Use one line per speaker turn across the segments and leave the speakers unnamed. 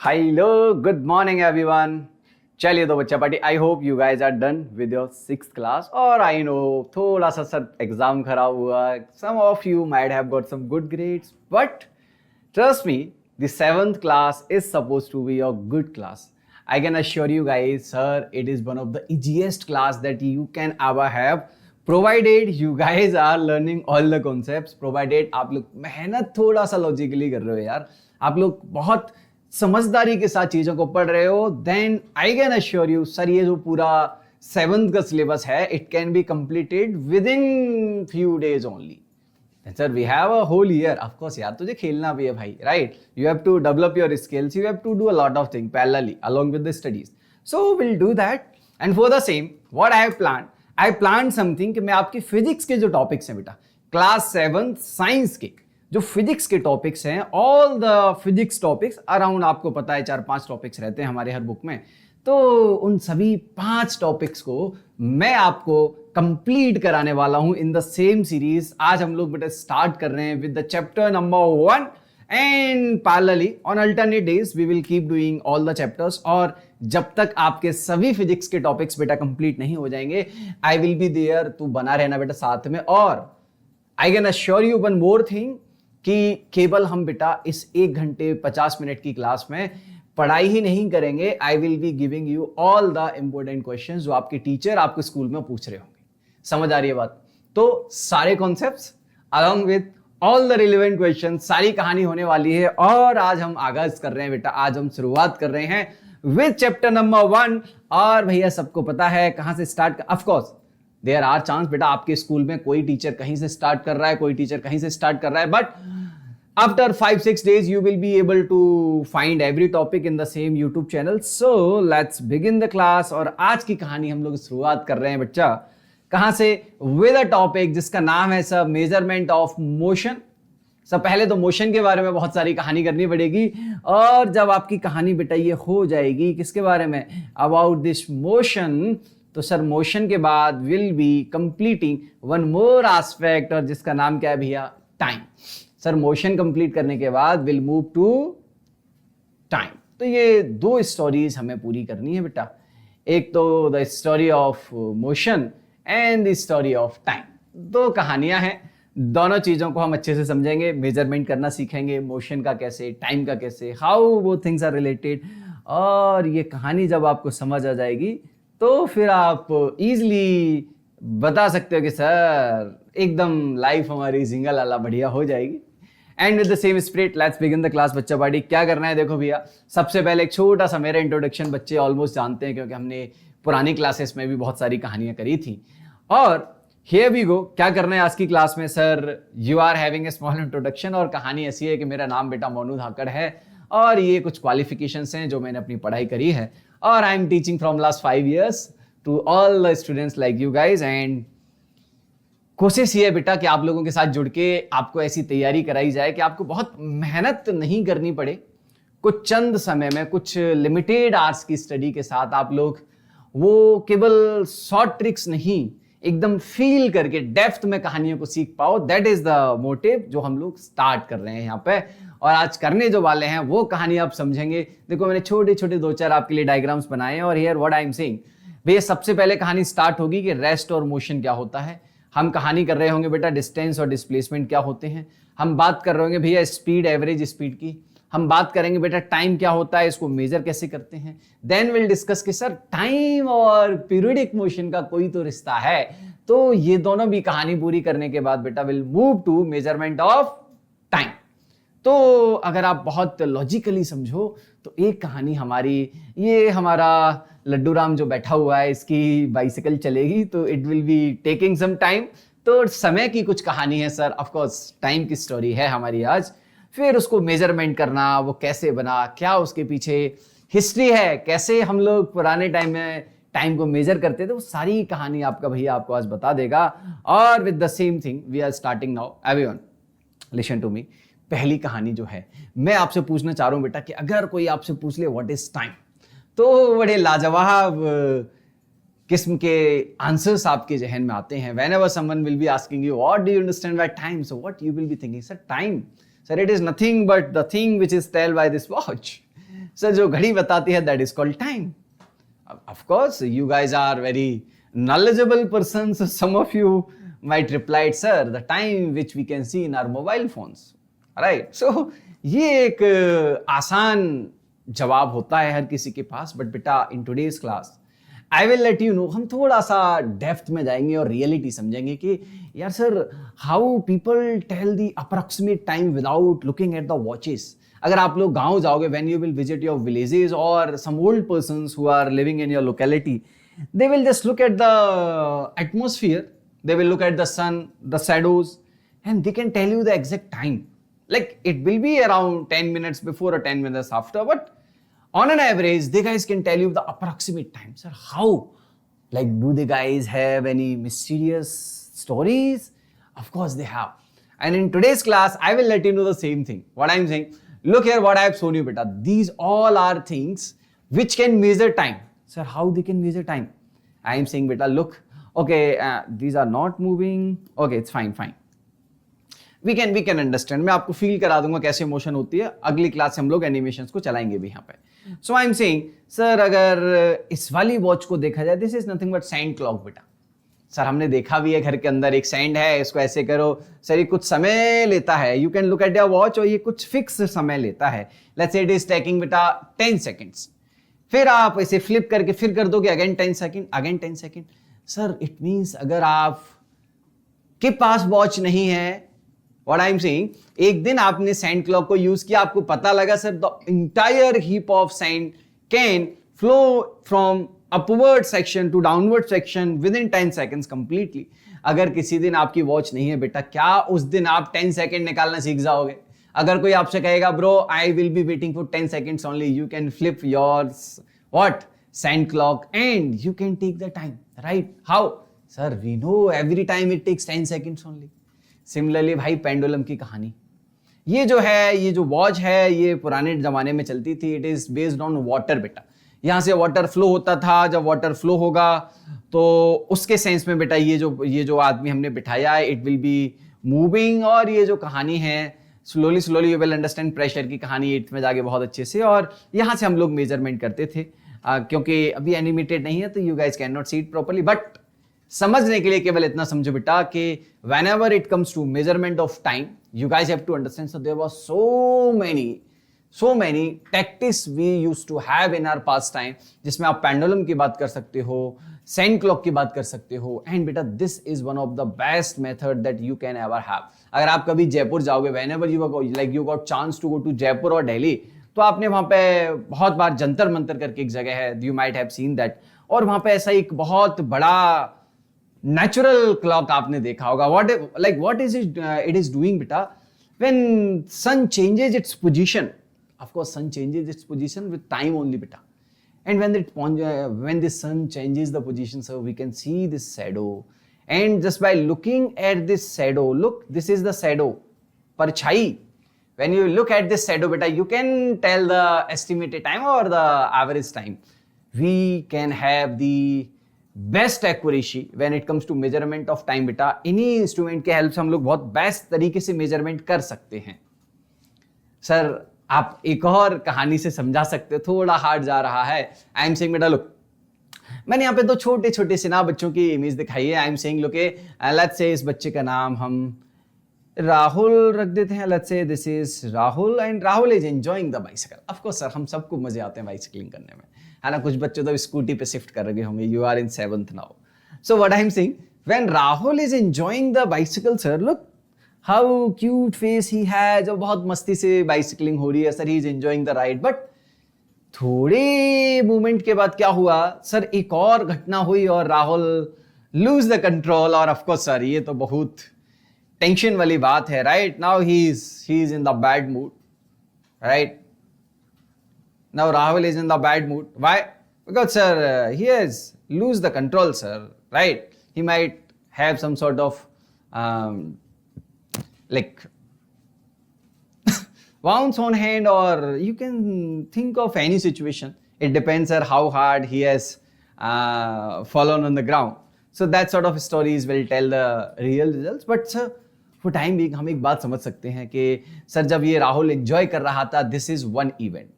Hello, good morning everyone. चलिए तो बच्चा party I hope you guys are done with your 6th class और I know थोड़ा सा सर एग्जाम खराब हुआ. Some of you might have got some good grades but trust me, the 7th class is supposed to be a good class. I can assure you guys, sir, it is one of the easiest class that you can ever have. Provided you guys are learning all the concepts, provided आप लोग मेहनत थोड़ा सा logically कर रहे हो यार, आप लोग बहुत समझदारी के साथ चीजों को पढ़ रहे हो, then I can assure you, sir ये जो पूरा 7th का सिलेबस है, it can be completed within few days only. And sir, we have a whole year. Of course, यार तुझे खेलना भी है भाई, right? You have to develop your skills. You have to do a lot of things parallelly along with the studies. So we'll do that. And for the same, what I have planned, I planned something कि मैं आपकी physics के जो topics हैं बेटा, class 7 science के जो physics के टॉपिक्स हैं, all the physics topics around, आपको पता है 4-5 टॉपिक्स रहते हैं हमारे हर बुक में, तो उन सभी 5 टॉपिक्स को मैं आपको कंप्लीट कराने वाला हूं इन द सेम सीरीज. आज हम लोग बेटा स्टार्ट कर रहे हैं with the chapter number 1 and parallelly on alternate days we will keep doing all the chapters. और जब तक आपके सभी फिजिक्स के टॉपिक्स बेटा कंप्लीट नहीं हो जाएंगे, आई विल बी देयर. तू बना रहना बेटा साथ में. और I can assure you one more thing कि केवल हम बेटा इस 1 घंटे 50 मिनट की क्लास में पढ़ाई ही नहीं करेंगे, आई will be giving you all the important questions जो आपके टीचर आपको स्कूल में पूछ रहे होंगे. समझ आ रही है बात? तो सारे concepts along with all the relevant question, सारी कहानी होने वाली है. और आज हम आगाज कर रहे हैं बेटा, आज हम शुरुआत कर रहे हैं विद चैप्टर नंबर 1. और भैया सबको पता है कहां से start, of course there are chance बेटा आपके स्कूल में कोई टीचर कहीं से स्टार्ट कर रहा है, कोई टीचर कहीं से स्टार्ट कर रहा है, but after 5-6 days you will be able to find every topic in the same YouTube channel. So let's begin the class. और आज की कहानी हम लोग शुरुआत कर रहे हैं बच्चा कहां से, with a topic जिसका नाम है सर मेजरमेंट ऑफ मोशन. सब पहले तो मोशन के बारे में बहुत सारी कहानी करनी पड़ेगी, और जब आपकी कहानी बेटा ये हो जाएगी किसके बारे में, अबाउट दिस मोशन, तो सर मोशन के बाद will be completing one more aspect, और जिसका नाम क्या है भैया, टाइम. सर मोशन कंप्लीट करने के बाद विल मूव टू टाइम. तो ये 2 स्टोरीज हमें पूरी करनी है बेटा, एक तो the story of motion and the story of time. 2 कहानियां हैं, दोनों चीजों को हम अच्छे से समझेंगे, मेजरमेंट करना सीखेंगे, मोशन का कैसे, टाइम का कैसे, हाउ वो थिंग्स आर रिलेटेड. और ये कहानी जब आपको समझ आ जाएगी तो फिर आप इजीली बता सकते हो कि सर एकदम लाइफ हमारी जिंगल वाला बढ़िया हो जाएगी. And with the same spirit let's begin the class. बच्चा पार्टी क्या करना है, देखो भैया सबसे पहले एक छोटा सा मेरा इंट्रोडक्शन, बच्चे ऑलमोस्ट जानते हैं क्योंकि हमने पुरानी क्लासेस में भी बहुत सारी कहानियां करी थी. और हियर वी गो, क्या करना है आज की क्लास में, sir you are having a small introduction. और कहानी ऐसी है कि मेरा नाम बेटा मोनू धाकड़ है, और ये कुछ क्वालिफिकेशंस हैं जो मैंने अपनी पढ़ाई करी है, और I am teaching from last 5 years to all the students like you guys. And कोशिश ये है बेटा कि आप लोगों के साथ जुड़ के आपको ऐसी तैयारी कराई जाए कि आपको बहुत मेहनत नहीं करनी पड़े. कुछ चंद समय में, कुछ लिमिटेड आवर्स की स्टडी के साथ आप लोग वो केवल शॉर्ट ट्रिक्स नहीं, एकदम फील करके डेप्थ में कहानियों को सीख पाओ. दैट इज द मोटिव जो हम लोग स्टार्ट कर रहे हैं यहाँ पे. और आज करने जो वाले हैं वो कहानी आप समझेंगे. देखो मैंने छोटे छोटे 2-4 आपके लिए डायग्राम्स बनाए हैं, और here what I am saying, भैया सबसे पहले कहानी स्टार्ट होगी कि रेस्ट और मोशन क्या होता है. हम कहानी कर रहे होंगे बेटा डिस्टेंस और डिस्प्लेसमेंट क्या होते हैं. हम बात कर रहे होंगे भैया स्पीड, एवरेज स्पीड की. हम बात करेंगे बेटा टाइम क्या होता है, इसको मेजर कैसे करते हैं. देन विल डिस्कस कि सर टाइम और पीरियडिक मोशन का कोई तो रिश्ता है. तो ये दोनों भी कहानी पूरी करने के बाद बेटा will move to measurement of time. तो अगर आप बहुत लॉजिकली समझो तो एक कहानी हमारी, ये हमारा लड्डू राम जो बैठा हुआ है इसकी बाइसिकल चलेगी, तो it will be taking some time. तो समय की कुछ कहानी है सर, ऑफ कोर्स टाइम की स्टोरी है हमारी आज. फिर उसको मेजरमेंट करना, वो कैसे बना, क्या उसके पीछे हिस्ट्री है, कैसे हम लोग पुराने टाइम में टाइम को मेजर करते थे, वो सारी कहानी आपका भैया आपको आज बता देगा. और with the same thing we are starting now. Everyone listen to me. पहली कहानी जो है मैं आपसे पूछना चाह रहा हूं बेटा कि अगर कोई आपसे पूछ ले व्हाट इज टाइम, तो बड़े लाजवाब किस्म के आंसर्स आपके जहन में आते हैं. whenever someone will be asking you what do you understand by time, so what you will be thinking, sir time, sir it is nothing but the thing which is tell by this watch. Sir जो घड़ी बताती है that is called time. Of course, you guys are very knowledgeable persons. Some of you might reply, sir, the time which we can see in our mobile phones. Right? So, ये एक आसान जवाब होता है हर किसी के पास, बट बेटा in today's class I will let you know, हम थोड़ा सा डेप्थ में जाएंगे और रियलिटी समझेंगे कि यार sir how people tell the approximate time without looking at the watches. अगर आप लोग गांव जाओगे, when you will visit your villages और some old persons who are living in your locality, they will just look at the atmosphere, they will look at the sun, the shadows, and they can tell you the exact time. Like it will be around 10 minutes before or 10 minutes after, but on an average they guys can tell you the approximate time. Sir, how? Like, do they guys have any mysterious stories? Of course they have. And in today's class I will let you know the same thing. What I'm saying, look here what I have shown you beta, these all are things which can measure time. Sir, how they can measure time? I am saying beta, look, okay, these are not moving, okay, it's fine. We can understand. मैं आपको feel करा दूंगा कैसे motion होती है. अगली class से हम लोग एनिमेशंस को चलाएंगे भी यहाँ पे. सो आई एम सेइंग सर, अगर इस वाली वॉच को देखा जाए, this is nothing but sand clock बेटा. सर हमने देखा भी है घर के अंदर एक सैंड है, इसको ऐसे करो. सर ये कुछ समय लेता है. You can look at your watch और ये कुछ फिक्स समय लेता है. Let's say it is taking बेटा 10 सेकेंड्स. फिर आप इसे फ्लिप करके फिर कर दोगे again 10 second, again 10 second. Sir it means अगर आप के पास वॉच नहीं है, व्हाट आई एम सेइंग, एक दिन आपने सैंड क्लॉक को यूज किया, आपको पता लगा sir the entire heap of sand can flow from upward section two downward section with in 10 seconds completely. अगर किसी दिन आपकी वॉच नहीं है बेटा, क्या उस दिन आप 10 सेकेंड निकालना सीख जाओगे? अगर कोई आपसे कहेगा bro I will be waiting for 10 seconds only, you can flip your what sand clock and you can take the time, right? How? Sir we know every time it takes 10 seconds only. Similarly भाई pendulum की कहानी, ये जो है, ये जो watch है, ये पुराने जमाने में चलती थी. It is based on water बेटा. यहाँ से वाटर फ्लो होता था. जब वाटर फ्लो होगा तो उसके सेंस में बेटा ये जो आदमी हमने बिठाया है, इट विल बी मूविंग. और ये जो कहानी है slowly you will understand. Pressure की कहानी 8th में जाके बहुत अच्छे से, और यहाँ से हम लोग मेजरमेंट करते थे. क्योंकि अभी एनिमेटेड नहीं है तो you guys can not see it properly, but समझने के लिए केवल इतना समझो बेटा कि whenever it comes to measurement of time, you guys have to understand. So there was so many tactics we used to have in our past time, जिसमें आप पेंडुलम की बात कर सकते हो, सैंड क्लॉक की बात कर सकते हो. एंड बेटा this is one of the best method that you can ever have. अगर आप कभी जयपुर जाओगे, whenever you got chance to go to Jaipur और दिल्ली, तो आपने वहां पे बहुत बार जंतर मंतर करके एक जगह है, you might have seen that. और वहां पे ऐसा एक बहुत बड़ा नेचुरल क्लॉक आपने देखा होगा. what is it is doing beta, when sun changes its position, of course sun changes its position with time only beta, and when the sun changes the position, so we can see this shadow, and just by looking at this shadow, look, this is the shadow, parchai. When you look at this shadow beta, you can tell the estimated time or the average time. We can have the best accuracy when it comes to measurement of time बेटा. इन्हीं instrument के help से हम लोग बहुत best तरीके से measurement कर सकते हैं. सर आप एक और कहानी से समझा सकते हो, थोड़ा हार्ड जा रहा है. आई एम सेइंग बेटा लुक, मैंने यहाँ पे दो छोटे छोटे से ना बच्चों की इमेज दिखाई है. आई am saying look, let's say इस बच्चे का नाम हम राहुल रख देते हैं. Let's say this is Rahul and Rahul is enjoying the bicycle. Of course sir हम सबको मजे आते हैं बाइसिकलिंग करने में, है ना. कुछ बच्चे तो स्कूटी पे शिफ्ट कर रहे होंगे. You are in 7th now. So what I am saying, when Rahul is enjoying the bicycle, sir look how cute face he has. जब बहुत मस्ती से बाइसिकलिंग हो रही है sir, he is enjoying the ride. But थोड़े मूवमेंट के बाद क्या हुआ सर, एक और घटना हुई और राहुल लूज द कंट्रोल. और ऑफकोर्स सर ये तो बहुत टेंशन वाली बात है, right. Now he is in the bad mood, right. Now Rahul is in the bad mood. Why? Because sir, he has lose the control, sir. Right? He might have some sort of like wounds on hand, or you can think of any situation. It depends, sir, how hard he has fallen on the ground. So that sort of stories will tell the real results. But sir, for time being हम एक बात समझ सकते हैं कि sir जब ये Rahul enjoy कर रहा था, this is one event.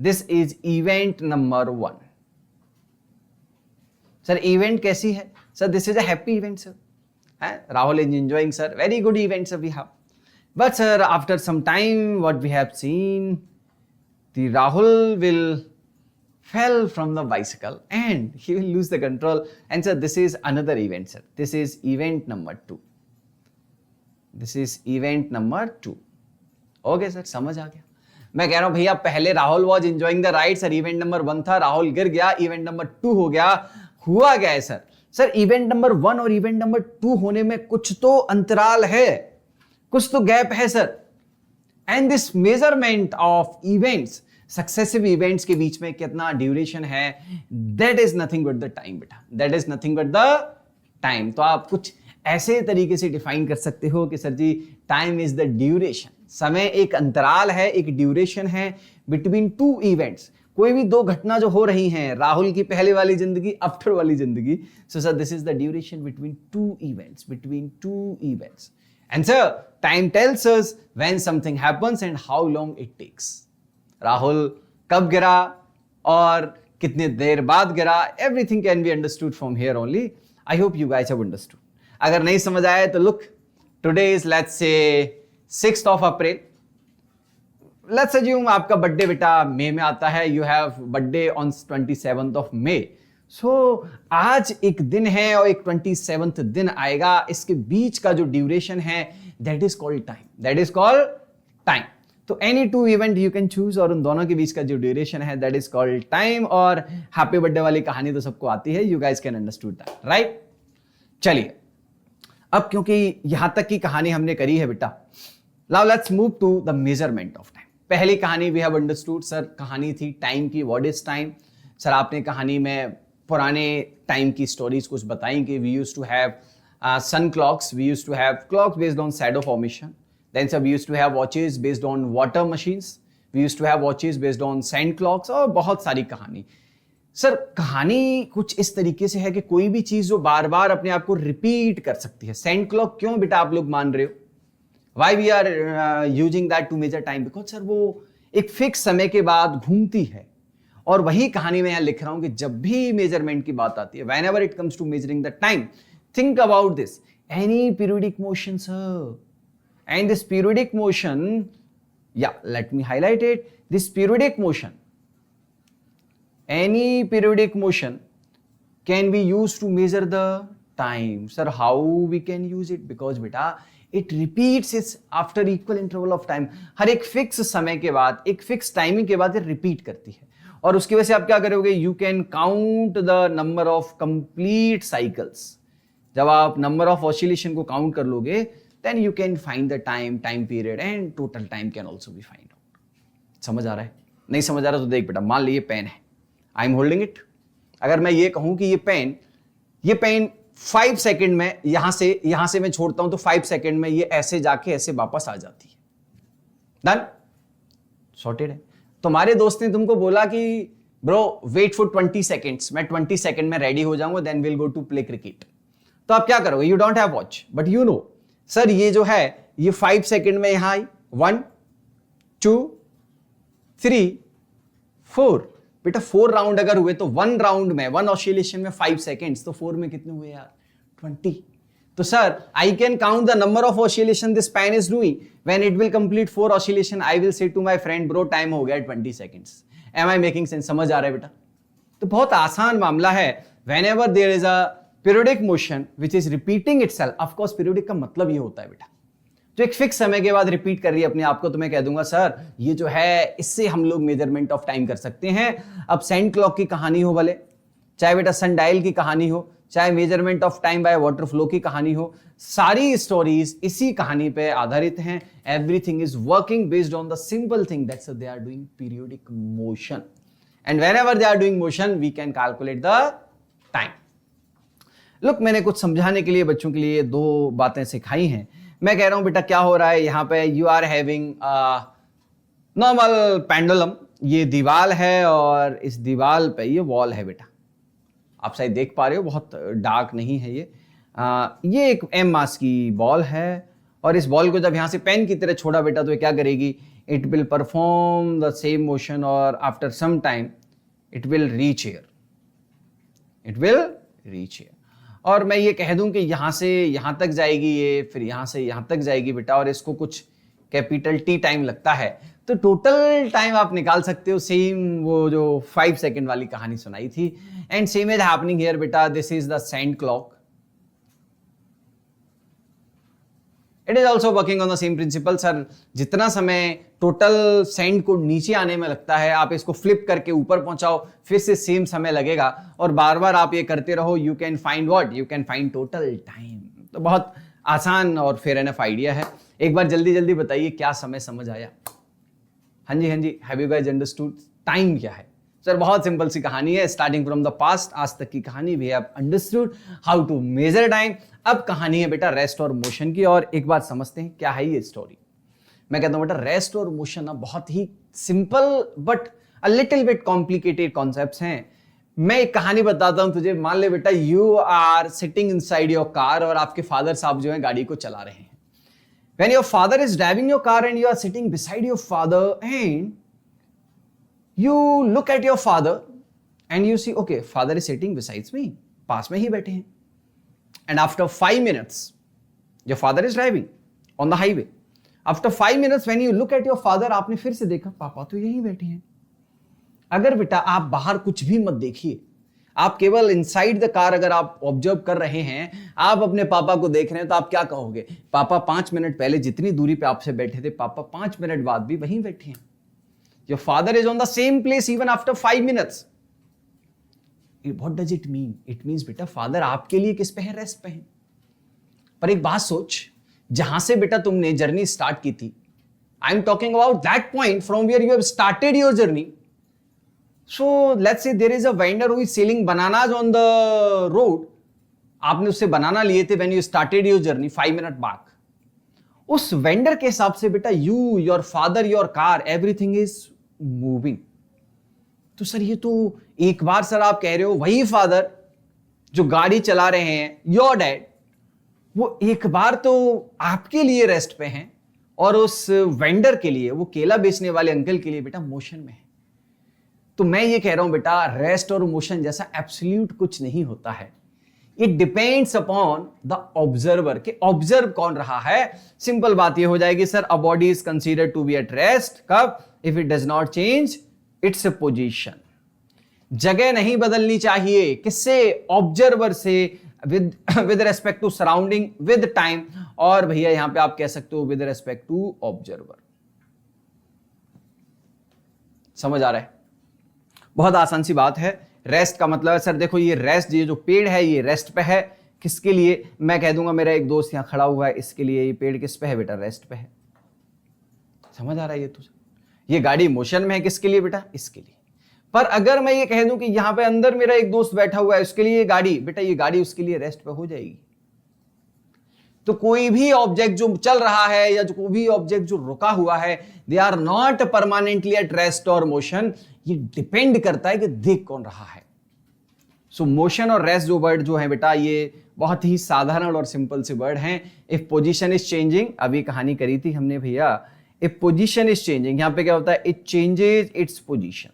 This is event number 1. Sir event कैसी है? Sir this is a happy event sir. Rahul is enjoying sir, very good event sir we have. But sir, after some time what we have seen, the Rahul will fell from the bicycle and he will lose the control. And sir, this is another event sir. This is event number 2. This is event number 2. Okay sir, समझ आ गया. मैं कह रहा हूं भैया पहले Rahul was enjoying the ride sir, event number 1 था, राहुल गिर गया, इवेंट नंबर 2 हो गया. हुआ क्या है सर? सर इवेंट नंबर 1 और इवेंट नंबर 2 होने में कुछ तो अंतराल है, कुछ तो गैप है sir. And this measurement of events, successive events के बीच में कितना ड्यूरेशन है, that is nothing but the time बेटा, that is nothing but the time. तो आप कुछ ऐसे तरीके से डिफाइन कर सकते हो कि सर जी टाइम इज द ड्यूरेशन, समय एक अंतराल है, एक ड्यूरेशन है बिटवीन 2 इवेंट्स. कोई भी 2 घटना जो हो रही हैं, राहुल की पहले वाली जिंदगी, आफ्टर वाली जिंदगी. So sir this is the duration between 2 events, between 2 events. And sir time tells us when something happens and how long it takes. Rahul कब गिरा और कितने देर बाद गिरा, everything can be understood from here only. I hope you guys have understood. अगर नहीं समझ आया तो look, today is let's say 6th of April. Let's assume आपका बर्थडे बेटा मई में आता है, you have birthday on 27th of May. सो आज एक दिन है और एक 27th दिन आएगा, इसके बीच का जो ड्यूरेशन है that is called time, that is called time. तो any 2 event you can choose और उन दोनों के बीच का जो ड्यूरेशन है दैट इज कॉल्ड टाइम. और हैप्पी बर्थडे वाली कहानी तो सबको आती है, you guys can understood that, right? चलिए अब क्योंकि यहां तक की कहानी हमने करी है बेटा, now let's move to the measurement of time. पहली कहानी वी हैव अंडरस्टूड सर, कहानी थी टाइम की, व्हाट इज टाइम. सर आपने कहानी में पुराने टाइम की स्टोरीज कुछ बताई कि we used to have sun clocks, we used to have clocks based on shadow formation. Then sir we used to have watches based on water machines, we used to have watches based on sand clocks, और बहुत सारी कहानी. Sir कहानी कुछ इस तरीके से है कि कोई भी चीज जो बार बार अपने आप को रिपीट कर सकती है. सैंड क्लॉक क्यों बेटा आप लोग मान रहे हो? Why we are using that to measure time? Because sir वो एक फिक्स समय के बाद घूमती है. और वही कहानी में यहां लिख रहा हूं कि जब भी मेजरमेंट की बात आती है, whenever it comes to measuring the time, think about this. Any periodic motion, sir. And this periodic motion, yeah, let me highlight it. This periodic motion, any periodic motion can be used to measure the time. Sir, how we can use it? Because बेटा it repeats its after equal interval of time. हर एक fix समय के बाद, एक fix timing के बाद ये रिपीट करती है. और उसकी वजह से आप क्या करोगे? You can count the number of complete cycles. जब आप नंबर ऑफ ऑसिलेशन को काउंट कर लोगे then you can find the time, time period and total time can also be find out. समझ आ रहा है? नहीं समझ आ रहा तो देख बेटा, मान लीजिए पेन है, आई एम होल्डिंग इट. अगर मैं ये कहूं कि ये पेन 5 सेकंड में यहां से मैं छोड़ता हूं तो 5 सेकंड में ये ऐसे जाके ऐसे वापस आ जाती है. डन, सॉर्टेड है. तुम्हारे दोस्त ने तुमको बोला कि ब्रो वेट फॉर 20 सेकंड्स, मैं 20 सेकंड में रेडी हो जाऊंगा, then will go to play cricket. तो आप क्या करोगे? You don't have watch but you know sir ये जो है ये 5 सेकंड में यहां आई, 1 2 3 4. बेटा 4 राउंड अगर हुए तो 1 राउंड में, 1 ऑसिलेशन में 5 सेकेंड्स, तो 4 में कितने हुए यार? 20. तो sir I can count the number of oscillation this pen is doing. When it will complete 4 oscillation I will say to my friend bro time हो गया 20 seconds. Am I making sense? समझ आ रहा है बेटा? तो बहुत आसान मामला है. Whenever there is a periodic motion which is repeating itself, of course periodic का मतलब ये होता है बेटा जो एक फिक्स समय के बाद रिपीट कर रही है अपने आप को, तो मैं कह दूंगा सर ये जो है इससे हम लोग मेजरमेंट ऑफ टाइम कर सकते हैं. अब सैंड क्लॉक की कहानी हो भले, चाहे बेटा सनडायल की कहानी हो, चाहे measurement of time by water flow की कहानी हो, सारी स्टोरीज इसी कहानी पे आधारित हैं. Everything is working based on the simple thing that's they are doing periodic motion. And whenever they are doing motion we can calculate the time. Look, मैंने कुछ समझाने के लिए बच्चों के लिए 2 बातें सिखाई हैं. मैं कह रहा हूं बेटा क्या हो रहा है यहाँ पे, you are having normal pendulum. ये दीवाल है और इस दीवाल पे ये वॉल है बेटा, आप शायद देख पा रहे हो, बहुत डार्क नहीं है ये. ये एक एम मास की बॉल है और इस बॉल को जब यहाँ से पेन की तरह छोड़ा बेटा तो ये क्या करेगी? it will perform the same motion or after some time it will reach here. It will reach here. और मैं ये कह दूं कि यहां से यहां तक जाएगी ये, फिर यहां से यहां तक जाएगी बेटा, और इसको कुछ कैपिटल टी टाइम लगता है, तो टोटल टाइम आप निकाल सकते हो सेम वो जो 5 सेकेंड वाली कहानी सुनाई थी. And same is happening here बेटा. This is the sand clock. It is also working on the same principle. Sir जितना समय टोटल सैंड को नीचे आने में लगता है, आप इसको फ्लिप करके ऊपर पहुंचाओ, फिर से सेम समय लगेगा, और बार बार आप ये करते रहो. You can find what? You can find total time. तो बहुत आसान और फेयर एनफ आइडिया है. एक बार जल्दी जल्दी बताइए क्या समय समझ आया? हाँ जी, हाँ जी. Have you guys understood time क्या है? सर बहुत सिंपल सी कहानी है. स्टार्टिंग फ्रॉम द पास्ट आज तक की कहानी we have understood how to measure time. अब कहानी है बेटा रेस्ट और मोशन की, और एक बात समझते हैं क्या है ये स्टोरी. मैं कहता हूं बेटा रेस्ट और मोशन ना बहुत ही simple but a little bit complicated concepts हैं. मैं एक कहानी बताता हूं तुझे. मान ले बेटा you are sitting inside your car, और आपके फादर साहब जो है गाड़ी को चला रहे हैं. When your father is driving your car and you are sitting beside your father and you look at your father and you see, okay, father is sitting besides me, पास में ही बैठे हैं. And after 5 minutes, your father is driving on the highway. After 5 minutes, when you look at your father, आपने फिर से देखा पापा तो यहीं बैठे हैं. अगर बेटा आप बाहर कुछ भी मत देखिए, आप केवल इनसाइड द कार अगर आप ऑब्जर्व कर रहे हैं, आप अपने पापा को देख रहे हैं, तो आप क्या कहोगे? पापा 5 मिनट पहले जितनी दूरी पे आपसे बैठे थे, पापा 5 मिनट बाद भी वहीं बैठे हैं. Your father is on the same place even after 5 minutes. What does it mean? It means बेटा फादर आपके लिए किस पे है? रेस्ट पे है. पर एक बात सोच, जहां से बेटा तुमने जर्नी स्टार्ट की थी, I am talking about that point from where you have started your journey. So let's say there is a vendor who is selling bananas on the road. आपने उससे बनाना लिए थे when you started your journey 5 minutes back. उस vendor के हिसाब से बेटा you, your father, your car, everything is moving. तो सर ये तो एक बार सर आप कह रहे हो वही फादर जो गाड़ी चला रहे हैं, your dad, वो एक बार तो आपके लिए रेस्ट पे हैं, और उस वेंडर के लिए, वो केला बेचने वाले अंकल के लिए बेटा मोशन में है. तो मैं ये कह रहा हूं बेटा रेस्ट और मोशन जैसा एब्सोल्यूट कुछ नहीं होता है. It depends upon the observer कि ऑब्जर्व कौन रहा है. सिंपल बात ये हो जाएगी sir a body is considered to be at rest कब? If it does not change its position. जगह नहीं बदलनी चाहिए. किससे? ऑब्जर्वर से. With respect to surrounding, with time, और भैया यहां पे आप कह सकते हो विद रेस्पेक्ट टू ऑब्जर्वर. समझ आ रहा है? बहुत आसान सी बात है. रेस्ट का मतलब है सर देखो ये रेस्ट, ये जो पेड़ है ये रेस्ट पे है. किसके लिए? मैं कह दूंगा मेरा एक दोस्त यहां खड़ा हुआ है, इसके लिए ये पेड़ किस पे है बेटा? रेस्ट पे है. समझ आ रहा है ये तुझे? ये गाड़ी मोशन में है, किसके लिए बेटा? इसके लिए. पर अगर मैं ये कह दूं कि यहां पे अंदर मेरा एक दोस्त बैठा हुआ है, उसके लिए ये गाड़ी, बेटा ये गाड़ी उसके लिए रेस्ट पे हो जाएगी. तो कोई भी ऑब्जेक्ट जो चल रहा है या जो कोई भी ऑब्जेक्ट जो रुका हुआ है, they are not permanently at rest और मोशन. ये डिपेंड करता है कि देख कौन रहा है. सो मोशन और रेस्ट जो वर्ड जो है बेटा ये बहुत ही साधारण और सिंपल से वर्ड हैं. इफ पोजीशन इज चेंजिंग, अभी कहानी करी थी हमने भैया, इफ पोजीशन इज चेंजिंग, यहां पे क्या होता है? It changes its position.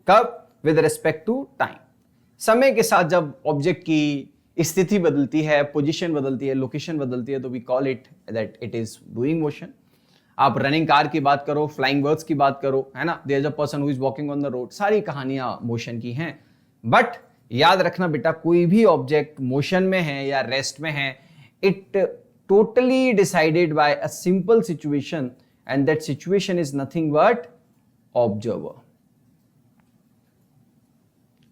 कब? With respect to time. समय के साथ जब ऑब्जेक्ट की स्थिति बदलती है, पोजीशन बदलती है, लोकेशन बदलती है, तो we call it that it is doing motion. आप रनिंग कार की बात करो, फ्लाइंग बर्ड्स की बात करो, है ना, there is a person who is walking on the road, सारी कहानियां मोशन की हैं. बट याद रखना बेटा कोई भी ऑब्जेक्ट मोशन में है या रेस्ट में है, it totally decided by a simple situation, and that situation is nothing but observer.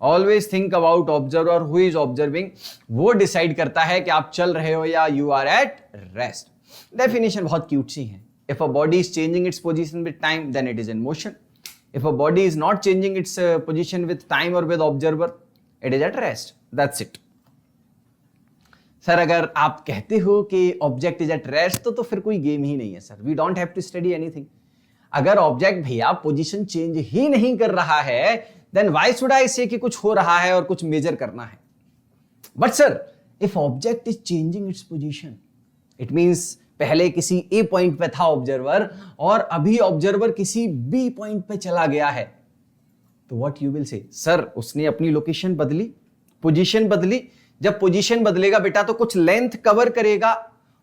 Always think about observer. Who is observing? वो डिसाइड करता है कि आप चल रहे हो या you are at rest. Definition बहुत क्यूट सी है. If a body is changing its position with time, then it is in motion. If a body is not changing its position with time or with observer, it is at rest. That's it. Sir अगर आप कहते हो कि object is at rest तो फिर कोई game ही नहीं है sir. We don't have to study anything. अगर ऑब्जेक्ट भैया पोजीशन चेंज ही नहीं कर रहा है, देन व्हाई शुड आई से कि कुछ हो रहा है और कुछ मेजर करना है. But sir if object is changing its position, it means पहले किसी ए पॉइंट पे था ऑब्जर्वर और अभी ऑब्जर्वर किसी बी पॉइंट पे चला गया है, तो what you will say, sir उसने अपनी लोकेशन बदली, पोजीशन बदली। जब पोजीशन बदलेगा बेटा तो कुछ लेंथ कवर करेगा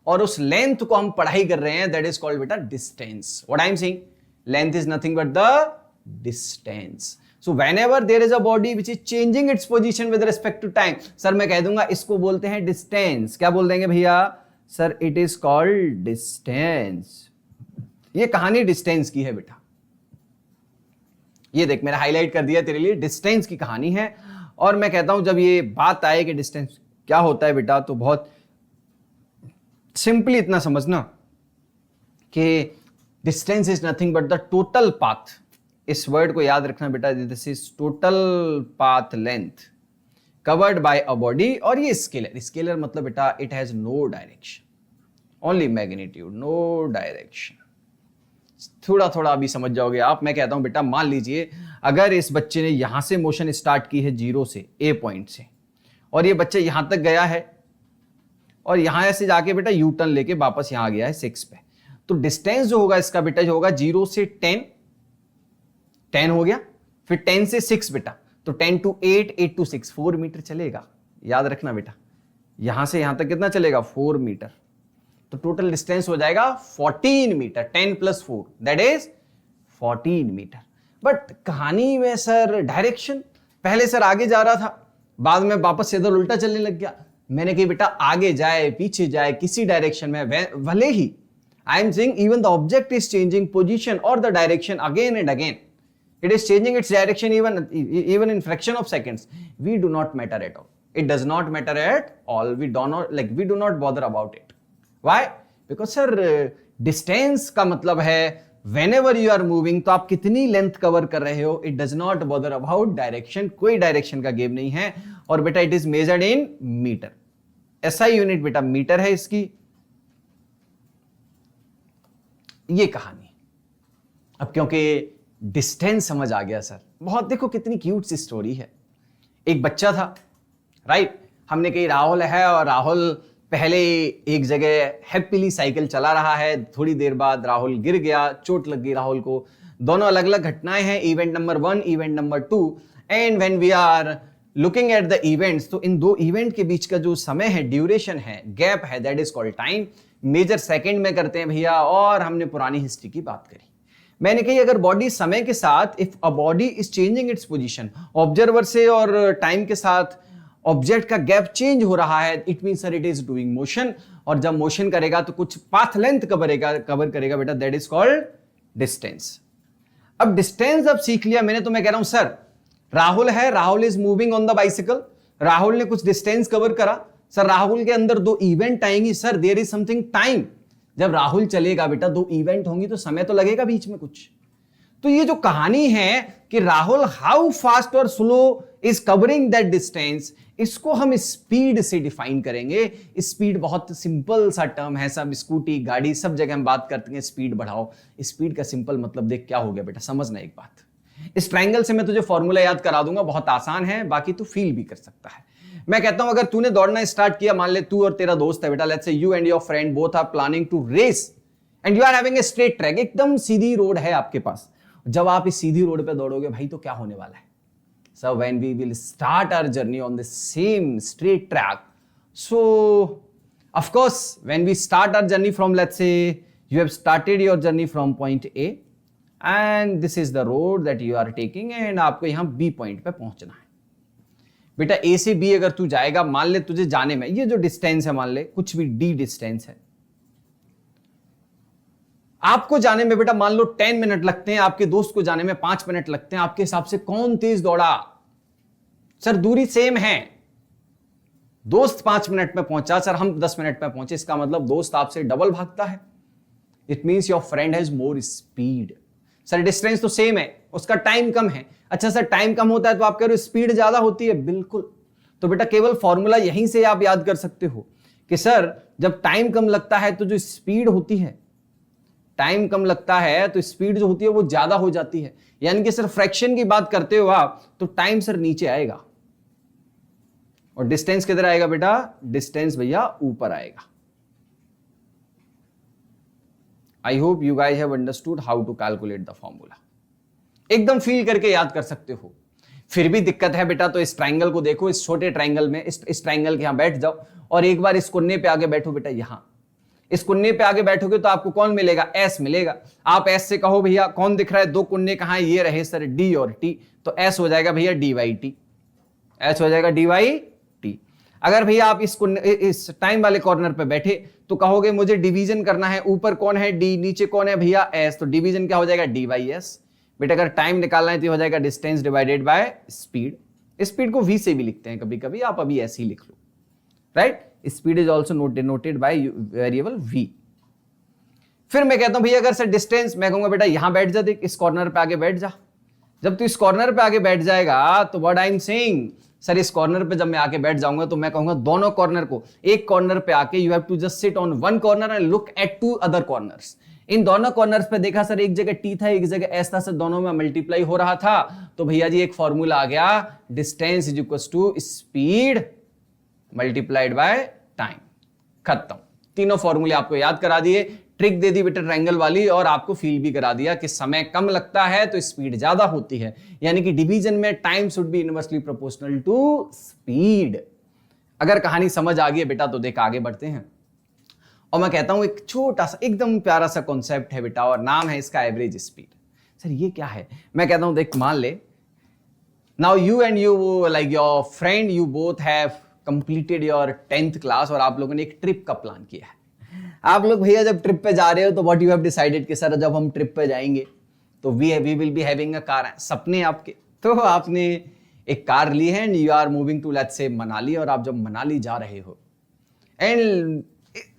और उस लेंथ को हम पढ़ाई कर रहे हैं, दैट इज कॉल्ड बेटा distance. What I am saying, length is nothing but the distance. So whenever there is a body which is changing its position with respect to time, sir मैं कह दूंगा इसको बोलते हैं डिस्टेंस। क्या बोल देंगे भैया, sir it is called distance. ये कहानी डिस्टेंस की है बेटा, ये देख मैंने हाईलाइट कर दिया तेरे लिए, डिस्टेंस की कहानी है। और मैं कहता हूं जब ये बात आए कि डिस्टेंस क्या होता है बेटा, तो बहुत सिंपली इतना समझना कि distance is nothing but the total path. इस वर्ड को याद रखना बेटा, this is total path length covered by a body. और ये स्केलर, स्केलर मतलब बेटा it has no direction, only magnitude, no direction. थोड़ा थोड़ा अभी समझ जाओगे आप। मैं कहता हूं बेटा मान लीजिए अगर इस बच्चे ने यहां से मोशन स्टार्ट की है 0 से, ए पॉइंट से, और ये बच्चा यहां तक गया है और यहां से जाके बेटा यू टर्न लेके वापस यहां आ गया है 6 पे, तो डिस्टेंस जो होगा इसका बेटा जो होगा 0 से 10 हो गया, फिर 10 से 6 बेटा, तो 10 to 8, 8 to 6, 4 मीटर चलेगा। याद रखना बेटा, यहां से यहां तक कितना चलेगा, 4 मीटर। तो टोटल डिस्टेंस हो जाएगा 14 metre, 10 + 4 that is 14 metre. But कहानी में सर डायरेक्शन, पहले सर आगे जा रहा था, बाद में वापस इधर उल्टा चलने लग गया। मैंने कहा बेटा आगे जाए पीछे जाए किसी डायरेक्शन में, भले ही I am saying even the object is changing position और the direction again and again, it is changing its direction even in fraction of seconds, we do not matter at all, it does not matter at all, we do not bother about it. Why? Because sir distance का मतलब है whenever you are moving, तो आप कितनी length cover कर रहे हो, it does not bother about direction, कोई डायरेक्शन का गेम नहीं है। और बेटा it is measured in metre, SI unit बेटा मीटर है इसकी। ये कहानी, अब क्योंकि डिस्टेंस समझ आ गया सर, बहुत देखो कितनी क्यूट सी स्टोरी है। एक बच्चा था, राइट, हमने कही राहुल है और राहुल पहले एक जगह हैप्पीली साइकिल चला रहा है, थोड़ी देर बाद राहुल गिर गया, चोट लग गई राहुल को। दोनों अलग अलग घटनाएं हैं, event number 1, event number 2। And when we are looking at the events, तो इन दो इवेंट के बीच का जो समय है, ड्यूरेशन है, गैप है, that is called time. Measure second में करते हैं भैया। और हमने पुरानी हिस्ट्री की बात करी। मैंने कही अगर बॉडी समय के साथ, if a body is changing its position, observer से और टाइम के साथ ऑब्जेक्ट का गैप चेंज हो रहा है, it means sir it is doing motion. और जब मोशन करेगा तो कुछ पाथ लेंथ कवर करेगा बेटा, दैट इज कॉल्ड डिस्टेंस। अब डिस्टेंस अब सीख लिया मैंने, तो मैं कह रहा हूं सर राहुल है, Rahul is moving on the bicycle, Rahul ने कुछ डिस्टेंस कवर करा। सर राहुल के अंदर 2 इवेंट आएंगी, sir there is something time. जब राहुल चलेगा बेटा 2 इवेंट होंगी तो समय तो लगेगा बीच में कुछ। तो ये जो कहानी है कि राहुल हाउ फास्ट और slow is covering that distance, इसको हम स्पीड से डिफाइन करेंगे। स्पीड बहुत सिंपल सा टर्म है, सब स्कूटी गाड़ी सब जगह हम बात करते हैं स्पीड बढ़ाओ। स्पीड का सिंपल मतलब देख क्या हो गया बेटा, समझना एक बात। इस ट्रायंगल से मैं तुझे फॉर्मूला याद करा दूंगा, बहुत आसान है, बाकी तू फील भी कर सकता है। मैं कहता हूं अगर तूने दौड़ना स्टार्ट किया, मान ले तू और तेरा दोस्त है बेटा, let's say you and your friend both are planning to race and you are having a straight track, एकदम सीधी रोड है आपके पास। जब आप इस सीधी रोड पे दौड़ोगे भाई तो क्या होने वाला है, so when we will start our journey on the same straight track, so of course when we start our journey from, let's say you have started your journey from point A and this is the road that you are taking, and आपको यहां B point पे पहुंचना है बेटा। ए से B अगर तू जाएगा, मान ले तुझे जाने में ये जो डिस्टेंस है, मान ले कुछ भी डी डिस्टेंस है, आपको जाने में बेटा मान लो 10 मिनट लगते हैं, आपके दोस्त को जाने में 5 मिनट लगते हैं। आपके हिसाब से कौन तेज दौड़ा? सर दूरी सेम है, दोस्त 5 मिनट में पहुंचा, सर हम 10 मिनट में पहुंचे, इसका मतलब दोस्त आपसे डबल भागता है। It means your friend has more speed. Sir distance तो सेम है, उसका टाइम कम है। अच्छा सर टाइम कम होता है तो आप कह रहे हो स्पीड ज्यादा होती है, बिल्कुल। तो बेटा केवल फॉर्मूला यहीं से आप याद कर सकते हो कि सर जब टाइम कम लगता है तो जो स्पीड होती है, टाइम कम लगता है तो स्पीड जो होती है वो ज्यादा हो जाती है। यानी कि सर फ्रैक्शन की बात करते हो आप तो टाइम सर नीचे आएगा और डिस्टेंस किधर आएगा बेटा? डिस्टेंस भैया ऊपर आएगा। I hope you guys have understood how to calculate the formula. एकदम फील करके याद कर सकते हो। फिर भी दिक्कत है बेटा तो इस ट्राइंगल को देखो, इस छोटे ट्राइंगल में, इस ट्राइंगल के यहां बैठ जाओ और एक बार इस कोने पे आगे बैठो बेटा। यहां इस कोने पे आगे बैठोगे तो आपको कौन मिलेगा? एस मिलेगा। आप एस से कहो भैया कौन दिख रहा है? दो कोने कहां है? ये रहे सर डी और टी, तो एस हो जाएगा भैया डी वाई टी। एस हो जाएगा डी वाई टी। अगर भैया आप इस टाइम वाले कॉर्नर पे बैठे तो कहोगे मुझे डिवीजन करना है, ऊपर कौन है? डी, नीचे कौन है भैया? एस, तो डिवीजन क्या हो जाएगा? D Y S. बेटा अगर टाइम निकालना है तो हो जाएगा distance divided by speed. Speed को वी से भी लिखते हैं कभी कभी, आप अभी ऐसे ही लिख लो, right? Speed is also denoted by variable V. फिर मैं कहता हूं भैया अगर सर डिस्टेंस, मैं कहूंगा बेटा यहां बैठ जा, देख इस कॉर्नर पे आगे बैठ जा। जब तू इस कॉर्नर पे आगे बैठ जाएगा तो what I am saying, sir इस कॉर्नर पे जब मैं आके बैठ जाऊंगा तो मैं कहूंगा दोनों कॉर्नर को, एक कॉर्नर पे आके you have to just sit on one corner and look at two other corners. इन दोनों कॉर्नर्स पे देखा सर, एक जगह टी था एक जगह एस था, सर दोनों में मल्टीप्लाई हो रहा था, तो भैया जी एक फॉर्मूला आ गया, distance is equal to speed multiplied by time. खत्म। तीनों फॉर्मूले आपको याद करा दिए, ट्रिक दे दी बेटा ट्रायंगल वाली, और आपको फील भी करा दिया कि समय कम लगता है तो स्पीड ज्यादा होती है, यानी कि डिवीजन में time should be inversely proportional to speed. अगर कहानी समझ आ गई बेटा तो देख आगे बढ़ते हैं। और मैं कहता हूं एक छोटा सा एकदम प्यारा सा कॉन्सेप्ट है बेटा, और नाम है इसका एवरेज स्पीड। सर ये क्या है? मैं कहता हूं देख, मान ले now you and you like your friend, you both have completed your 10th class, और आप लोगों ने एक ट्रिप का प्लान किया है। आप लोग भैया जब ट्रिप पे जा रहे हो तो व्हाट यू हैव डिसाइडेड कि सर जब हम ट्रिप पे जाएंगे तो we will be having a car. सपने आपके, तो आपने एक कार ली है and you are moving to let's say Manali, और आप जब मनाली जा रहे हो एंड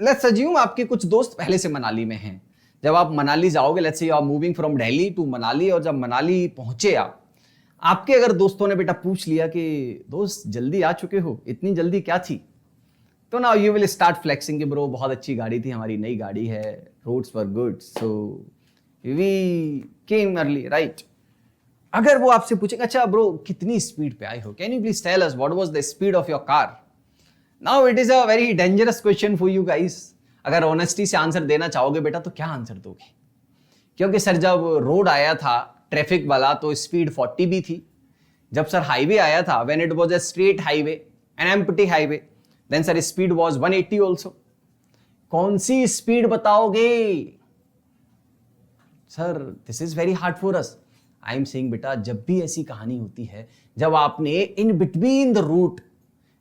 लेट्स अज्यूम आपके कुछ दोस्त पहले से मनाली में हैं। जब आप मनाली जाओगे, let's say you are moving from Delhi to Manali, और जब मनाली पहुंचे आप, आपके अगर दोस्तों ने बेटा पूछ लिया कि दोस्त जल्दी आ चुके हो, इतनी जल्दी क्या थी, तो now you will start flexing कि ब्रो बहुत अच्छी गाड़ी थी, हमारी नई गाड़ी है, roads were good so we came early, right? अगर वो आपसे पूछेगा अच्छा ब्रो कितनी स्पीड पे आए हो, can you please tell us what was the speed of your car? Now it is a very dangerous question for you guys. अगर ऑनेस्टी से आंसर देना चाहोगे बेटा तो क्या आंसर दोगे? क्योंकि सर जब रोड आया था ट्रैफिक वाला तो स्पीड 40 भी थी। जब सर हाईवे आया था, when it was a straight highway an empty highway, then sir speed was 180 also. कौन सी स्पीड बताओगे sir? This is very hard for us. I am saying बेटा जब भी ऐसी कहानी होती है, जब आपने in between the route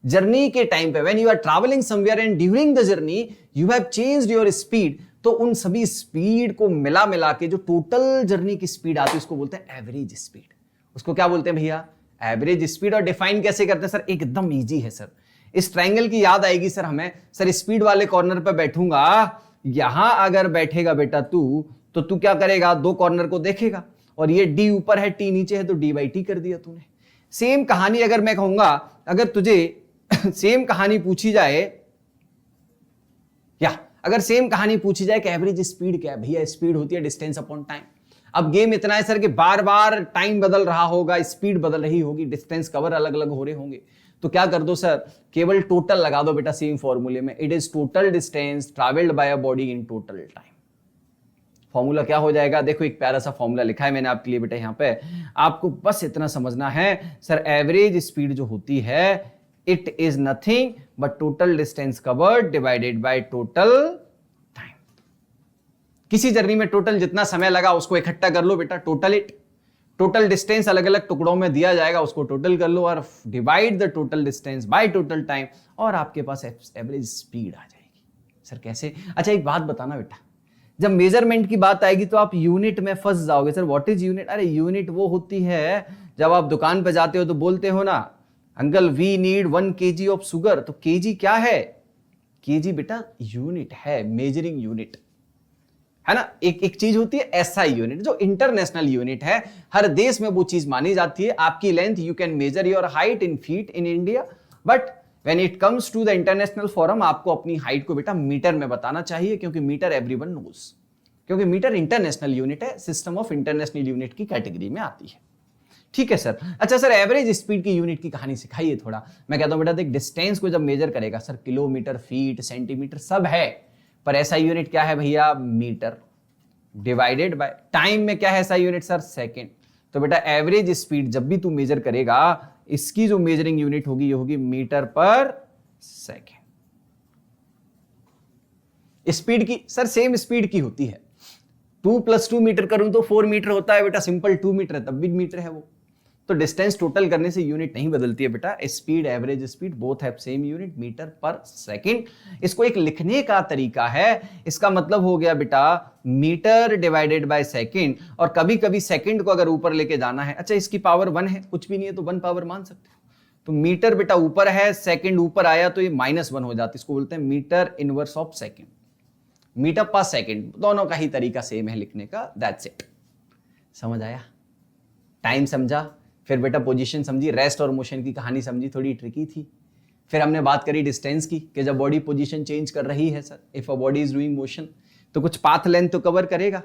journey के टाइम पे, when you are travelling somewhere and during the journey you have changed your speed, तो उन सभी स्पीड को मिला मिला के जो टोटल जर्नी की स्पीड आती है उसको बोलते हैं एवरेज स्पीड। उसको क्या बोलते हैं भैया? Average speed. और डिफाइन कैसे करते हैं सर? एकदम इजी है सर। इस ट्रायंगल की याद आएगी सर हमें। सर स्पीड वाले कॉर्नर पे बैठूंगा, यहां अगर बैठेगा बेटा तू, तो तू क्या करेगा? दो कॉर्नर को देखेगा, और ये डी ऊपर है टी नीचे है, तो डी बाई टी कर दिया तूने। सेम कहानी अगर मैं कहूंगा, अगर तुझे सेम कहानी पूछी जाए, या अगर सेम कहानी पूछी जाए कि एवरेज स्पीड क्या है, भैया स्पीड होती है डिस्टेंस अपॉन टाइम। अब गेम इतना है सर कि बार बार टाइम बदल रहा होगा, स्पीड बदल रही होगी, डिस्टेंस कवर अलग अलग हो रहे होंगे, तो क्या कर दो सर? केवल टोटल लगा दो बेटा सेम फॉर्मूले में। It is total distance travelled bye a body in total time. Formula क्या हो जाएगा? देखो एक प्यारा सा फॉर्मूला लिखा है मैंने आपके लिए बेटा यहाँ पे, आपको बस इतना समझना है सर, एवरेज स्पीड जो होती है it is nothing but total distance covered divided by total time. किसी जर्नी में टोटल जितना समय लगा उसको इकट्ठा कर लो बेटा, टोटल इट। टोटल डिस्टेंस अलग अलग टुकड़ों में दिया जाएगा, उसको टोटल कर लो और divide the total distance by total time, और आपके पास एवरेज स्पीड आ जाएगी। सर कैसे? अच्छा एक बात बताना बेटा, जब मेजरमेंट की बात आएगी तो आप यूनिट में फंस जाओगे। Sir what is unit? अरे यूनिट वो होती है जब आप दुकान पे जाते हो तो बोलते हो ना uncle we need 1 kg of sugar, तो केजी क्या है? केजी बेटा यूनिट है, मेजरिंग यूनिट है ना। एक चीज होती है एसआई यूनिट जो इंटरनेशनल यूनिट है, हर देश में वो चीज मानी जाती है। आपकी length, you can measure your height in feet in India, but when it comes to the international forum आपको अपनी हाइट को बेटा मीटर में बताना चाहिए, क्योंकि मीटर एवरीवन नोज, क्योंकि मीटर इंटरनेशनल यूनिट है, सिस्टम ऑफ इंटरनेशनल यूनिट की कैटेगरी में आती है। ठीक है सर। अच्छा सर एवरेज स्पीड की यूनिट की कहानी सिखाइए थोड़ा। मैं कहता हूं बेटा देख, डिस्टेंस को जब मेजर करेगा सर, किलोमीटर, फीट, सेंटीमीटर सब है, पर ऐसा यूनिट क्या है भैया? मीटर। डिवाइडेड बाय टाइम में क्या है ऐसा यूनिट सर, सेकेंड। तो बेटा एवरेज स्पीड जब भी तू मेजर करेगा, इसकी जो मेजरिंग यूनिट होगी ये होगी मीटर पर सेकेंड। स्पीड की सर सेम स्पीड की होती है, 2 + 2 मीटर करूं तो 4 मीटर होता है बेटा, सिंपल 2 मीटर है तब भी मीटर है वो। तो डिस्टेंस टोटल करने से यूनिट नहीं बदलती है बेटा, speed average speed both have same unit, metre पर सेकंड। इसको एक लिखने का तरीका है, इसका मतलब हो गया बेटा मीटर डिवाइडेड बाय सेकंड। और कभी कभी सेकंड को अगर ऊपर लेके जाना है, अच्छा इसकी पावर 1 है, कुछ भी नहीं है तो 1 पावर मान सकते हो। तो मीटर बेटा ऊपर है, सेकंड ऊपर आया तो ये -1 हो जाती है, इसको बोलते हैं metre inverse of second. Metre पर सेकंड, दोनों का ही तरीका सेम है लिखने का, दैट्स इट। समझ आया? टाइम समझा, फिर बेटा पोजीशन समझी, रेस्ट और मोशन की कहानी समझी, थोड़ी ट्रिकी थी। फिर हमने बात करी डिस्टेंस की कि जब बॉडी पोजीशन चेंज कर रही है sir, if a body is doing motion, तो कुछ पाथ लेंथ तो कवर करेगा,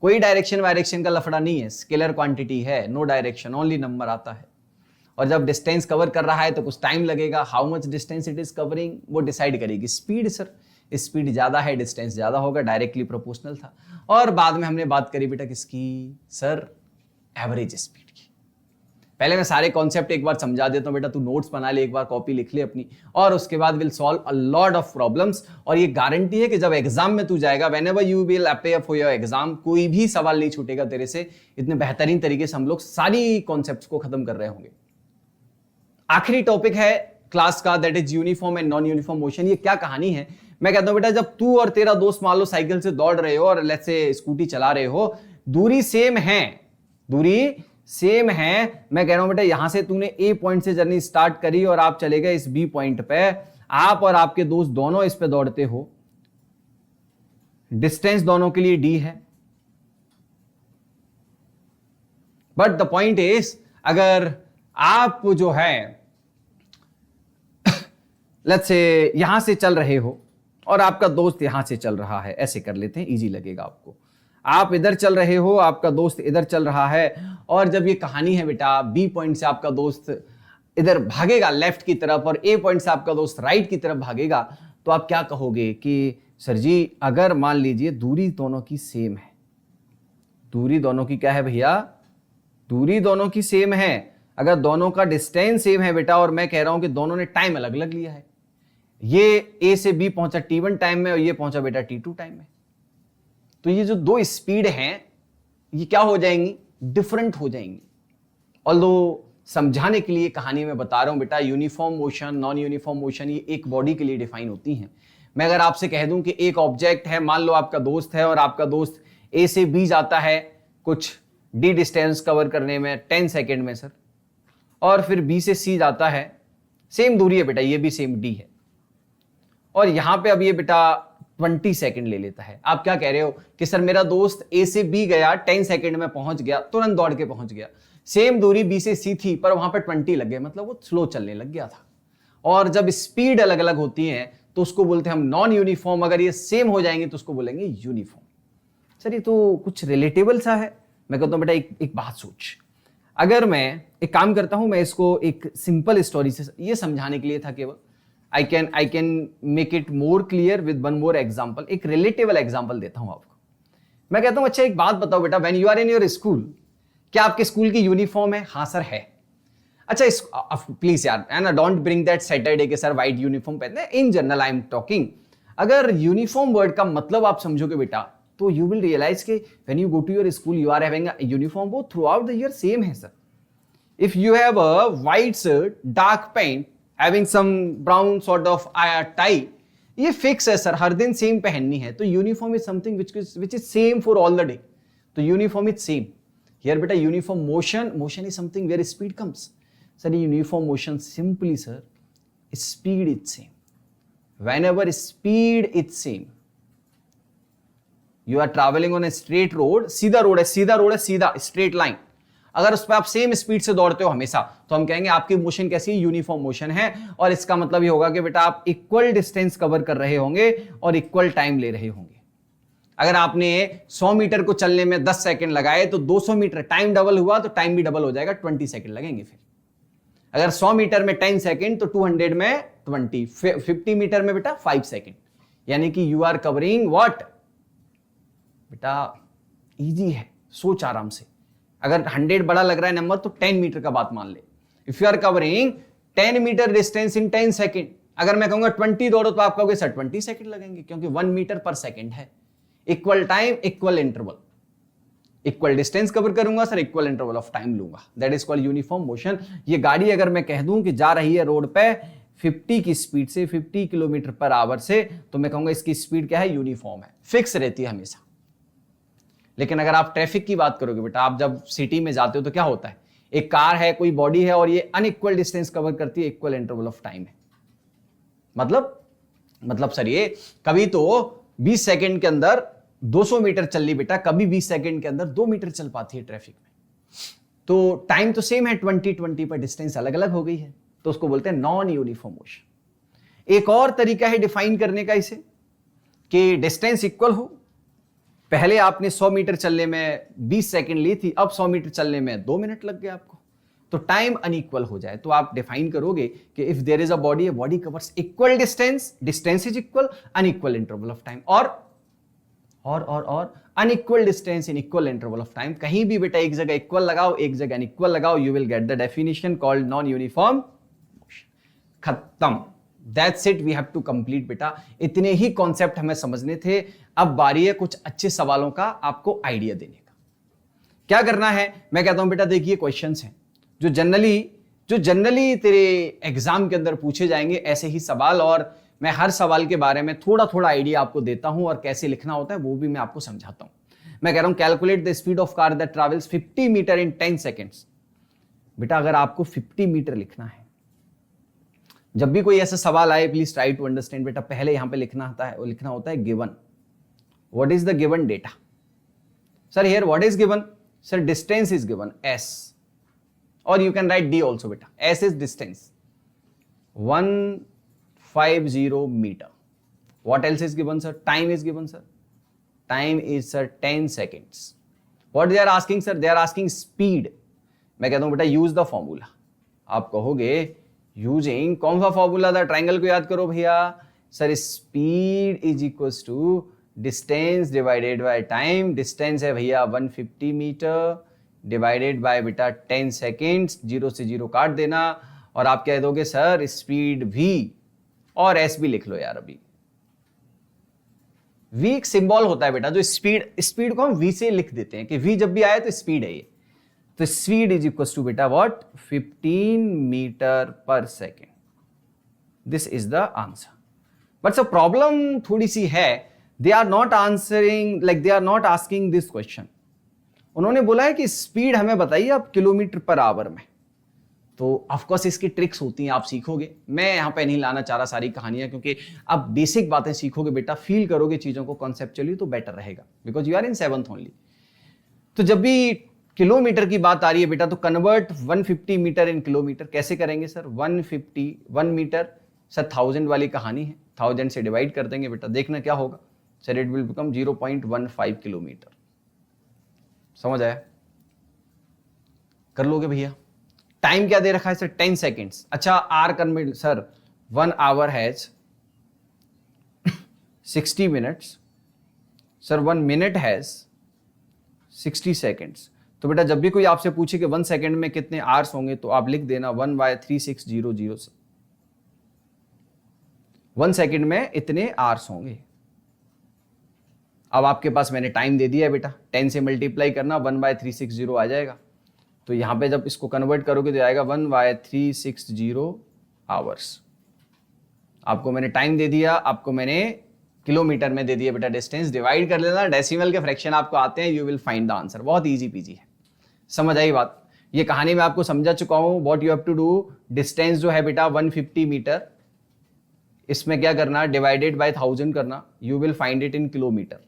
कोई डायरेक्शन वायरेक्शन का लफड़ा नहीं है, स्केलर क्वांटिटी है, नो डायरेक्शन ओनली नंबर आता है। और जब डिस्टेंस कवर कर रहा है तो कुछ टाइम लगेगा, how much distance it is covering वो डिसाइड करेगी स्पीड सर, स्पीड ज्यादा है डिस्टेंस ज्यादा होगा, डायरेक्टली प्रोपोर्शनल था। और बाद में हमने बात करी बेटा किसकी सर, एवरेज स्पीड की। पहले मैं सारे कॉन्सेप्ट एक बार समझा देता हूं बेटा, तू नोट्स बना ले, एक बार कॉपी लिख ले अपनी, और उसके बाद will solve a lot of problems. और ये गारंटी है कि जब एग्जाम में तू जाएगा, whenever you will appear for your exam, कोई भी सवाल नहीं छूटेगा तेरे से। इतने बेहतरीन तरीके से हम लोग सारी कॉन्सेप्ट्स को खत्म कर रहे होंगे। आखिरी टॉपिक है क्लास का, that is uniform and non uniform motion. ये क्या कहानी है, मैं कहता हूं बेटा जब तू और तेरा दोस्त मान लो साइकिल से दौड़ रहे हो और लेट्स से स्कूटी चला रहे हो, दूरी सेम है, दूरी सेम है। मैं कह रहा हूं बेटा यहां से तूने ए पॉइंट से जर्नी स्टार्ट करी और आप चले गए इस बी पॉइंट पे, आप और आपके दोस्त दोनों इस पे दौड़ते हो, डिस्टेंस दोनों के लिए डी है। बट द पॉइंट इज, अगर आप जो है लेट्स से यहां से चल रहे हो और आपका दोस्त यहां से चल रहा है, ऐसे कर लेते हैं इजी लगेगा आपको। आप इधर चल रहे हो, आपका दोस्त इधर चल रहा है, और जब ये कहानी है बेटा बी पॉइंट से आपका दोस्त इधर भागेगा लेफ्ट की तरफ और ए पॉइंट से आपका दोस्त राइट की तरफ भागेगा, तो आप क्या कहोगे कि सर जी अगर मान लीजिए दूरी दोनों की सेम है, दूरी दोनों की क्या है भैया, दूरी दोनों की सेम है, अगर दोनों का डिस्टेंस सेम है बेटा, और मैं कह रहा हूं कि दोनों ने टाइम अलग अलग लिया है, ये ए से बी पहुंचा T1 टाइम में और ये पहुंचा बेटा T2 टाइम में, तो ये जो दो स्पीड हैं ये क्या हो जाएंगी, डिफरेंट हो जाएंगी। ऑल्दो समझाने के लिए कहानी में बता रहा हूं बेटा, uniform motion non uniform motion ये एक बॉडी के लिए डिफाइन होती हैं। मैं अगर आपसे कह दूं कि एक ऑब्जेक्ट है, मान लो आपका दोस्त है और आपका दोस्त ए से बी जाता है कुछ डी डिस्टेंस कवर करने में 10 सेकेंड में सर, और फिर बी से सी जाता है, सेम दूरी है बेटा, ये भी सेम डी है, और यहां पे अब ये बेटा 20 सेकंड ले लेता है। आप क्या कह रहे हो कि सर मेरा दोस्त ए से बी गया, 10 सेकंड में पहुंच गया, तुरंत दौड़ के पहुंच गया, सेम दूरी बी से सी थी पर वहां पे 20 लग गए, मतलब वो स्लो चलने लग गया था। और जब स्पीड अलग अलग होती है तो उसको बोलते हैं हम नॉन यूनिफॉर्म, अगर ये सेम हो जाएंगे तो उसको बोलेंगे यूनिफॉर्म। सर ये तो कुछ रिलेटेबल सा है। मैं कहता हूं बेटा एक बात सोच, अगर मैं एक काम करता हूं, मैं इसको एक सिंपल स्टोरी से ये समझाने के लिए था केवल, I can make it more clear with one more example। एक रिलेटेबल एग्जाम्पल देता हूं आपको। मैं कहता हूं अच्छा एक बात बताओ बेटा, when you are in your school, क्या आपके स्कूल की यूनिफॉर्म है? हाँ सर है। अच्छा प्लीज यार है ना, डोंट ब्रिंग दैट सैटरडे के सर व्हाइट यूनिफॉर्म पहनते हैं, in general I am talking. अगर यूनिफॉर्म वर्ड का मतलब आप समझोगे बेटा, तो यू विल रियलाइज के when you go to your school you are having a uniform, वो throughout the year same है sir. If you have a white shirt, dark pant, having some brown sort of tie, ये fix है sir, हर दिन same पहननी है। तो uniform is something which is same for all the day, तो uniform is same. Here बेटा uniform motion is something where speed comes. Sir uniform motion simply sir speed is same. Whenever speed is same, you are travelling on a straight road, सीधा road है, सीधा straight line, अगर उस पर आप same speed से दौड़ते हो हमेशा, तो हम कहेंगे आपकी मोशन कैसी है, यूनिफॉर्म मोशन है। और इसका मतलब ये होगा कि बेटा आप इक्वल डिस्टेंस कवर कर रहे होंगे और इक्वल टाइम ले रहे होंगे। अगर आपने 100 मीटर को चलने में 10 सेकंड लगाए, तो 200 मीटर टाइम डबल हुआ तो टाइम भी डबल हो जाएगा, 20 सेकंड लगेंगे। फिर अगर 100 मीटर में 10 सेकंड तो 200 में 20, 50 मीटर में बेटा 5 सेकंड, यानी कि यू आर कवरिंग व्हाट बेटा इजी है, सोच आराम से। अगर 100 बड़ा लग रहा है नंबर तो 10 मीटर का बात मान ले। If you are covering 10 metre distance in 10 second, अगर मैं कहूंगा 20 दौड़ो तो आप कहोगे सर 20 सेकेंड लगेंगे, क्योंकि 1 मीटर पर सेकेंड है। Equal time, equal interval, equal distance cover करूंगा sir, equal interval of time लूंगा, that is called uniform motion. ये गाड़ी अगर मैं कह दूं कि जा रही है रोड पे 50 की स्पीड से, 50 किलोमीटर पर आवर से, तो मैं कहूंगा इसकी स्पीड क्या है, यूनिफॉर्म है, फिक्स रहती है हमेशा। लेकिन अगर आप ट्रैफिक की बात करोगे बेटा, आप जब सिटी में जाते हो तो क्या होता है, एक कार है, कोई बॉडी है, और ये अनइक्वल डिस्टेंस कवर करती है, इक्वल इंटरवल ऑफ टाइम है। मतलब सर ये कभी तो 20 सेकंड के अंदर 200 मीटर चल ली बेटा, कभी 20 सेकंड के अंदर 2 मीटर चल पाती है ट्रैफिक में। तो टाइम तो सेम है 20 पर डिस्टेंस अलग अलग हो गई है, तो उसको बोलते हैं नॉन यूनिफॉर्म मोशन। एक और तरीका है डिफाइन करने का इसे, कि डिस्टेंस इक्वल हो, पहले आपने 100 मीटर चलने में 20 सेकंड ली थी, अब 100 मीटर चलने में 2 मिनट लग गए आपको, तो टाइम अनइक्वल हो जाए तो आप डिफाइन करोगे कि if there is a body covers equal distance, distance is equal, unequal interval of time, और unequal distance in equal interval of time. कहीं भी बेटा एक जगह इक्वल लगाओ, एक जगह अनइक्वल लगाओ, you will get the definition called non uniform motion. खत्म, that's it, we have to complete बेटा। इतने ही कॉन्सेप्ट हमें समझने थे। अब बारी है कुछ अच्छे सवालों का आपको आइडिया देने का। क्या करना है, मैं कहता हूं बेटा देखिए क्वेश्चंस हैं जो जनरली तेरे एग्जाम के अंदर पूछे जाएंगे, ऐसे ही सवाल, और मैं हर सवाल के बारे में थोड़ा थोड़ा आइडिया आपको देता हूं, और कैसे लिखना होता है वो भी मैं आपको समझाता हूं। मैं कह रहा हूं calculate the speed of car that travels 50 metre in 10 seconds. बेटा अगर आपको 50 मीटर लिखना है, जब भी कोई ऐसा सवाल आए प्लीज ट्राई टू अंडरस्टैंड बेटा, पहले यहां पे लिखना होता है given. What is the given data? Sir here what is given? Sir distance is given s, और you can write d also beta. S is distance 150 meter. What else is given sir? Time is given sir. Time is sir 10 seconds. What they are asking sir? They are asking speed. मैं कहता हूं बेटा use the formula. आप कहोगे using कौन सा formula था? Triangle को याद करो भैया। Sir speed is equal to distance divided by time. Distance है भैया 150 मीटर डिवाइडेड बाय बेटा 10 सेकेंड्स, 0 से 0 काट देना, और आप कह दोगे सर स्पीड v, और s भी लिख लो यार। अभी v एक सिंबल होता है बेटा, जो स्पीड को हम v से लिख देते हैं कि v जब भी आए तो स्पीड है ये। तो स्पीड इज इक्वल टू बेटा व्हाट, 15 मीटर पर second. This is the answer. But sir problem थोड़ी सी है, they are not answering, like they are not asking this question. उन्होंने बोला है कि स्पीड हमें बताइए आप किलोमीटर पर आवर में। तो ऑफकोर्स इसकी ट्रिक्स होती हैं, आप सीखोगे। मैं यहां पे नहीं लाना चाह रहा सारी कहानियां, क्योंकि आप बेसिक बातें सीखोगे बेटा, फील करोगे चीजों को कॉन्सेप्चुअली, तो बेटर रहेगा, because you are in 7th only. तो जब भी किलोमीटर की बात आ रही है बेटा, तो कन्वर्ट 150 मीटर इन किलोमीटर कैसे करेंगे सर? 1 मीटर सर 1000 वाली कहानी है, 1000 से डिवाइड कर देंगे बेटा, देखना क्या होगा sir, it will become 0.15 kilometre. समझ आया? कर लोगे भैया? टाइम क्या दे रखा है सर? 10 सेकेंड्स। अच्छा are convert sir, 1 hour has 60 minutes sir, 1 minute has 60 seconds. तो बेटा जब भी कोई आपसे पूछे कि 1 सेकेंड में कितने आवर्स होंगे, तो आप लिख देना 1/3600 से 1 सेकेंड में इतने आवर्स होंगे। अब आपके पास मैंने टाइम दे दिया है बेटा, 10 से मल्टीप्लाई करना, 1/360 आ जाएगा। तो यहां पे जब इसको कन्वर्ट करोगे तो आएगा 1/360 आवर्स। आपको मैंने टाइम दे दिया, आपको मैंने किलोमीटर में दे दिया बेटा डिस्टेंस, डिवाइड कर लेना, डेसिमल के फ्रैक्शन आपको आते हैं, you will find the answer. बहुत इजी पीजी है, समझ आई बात? ये कहानी मैं आपको समझा चुका हूं। What you have to do, distance जो है बेटा 150 मीटर, इसमें क्या करना, डिवाइडेड बाय 1000 करना, you will find it in kilometre,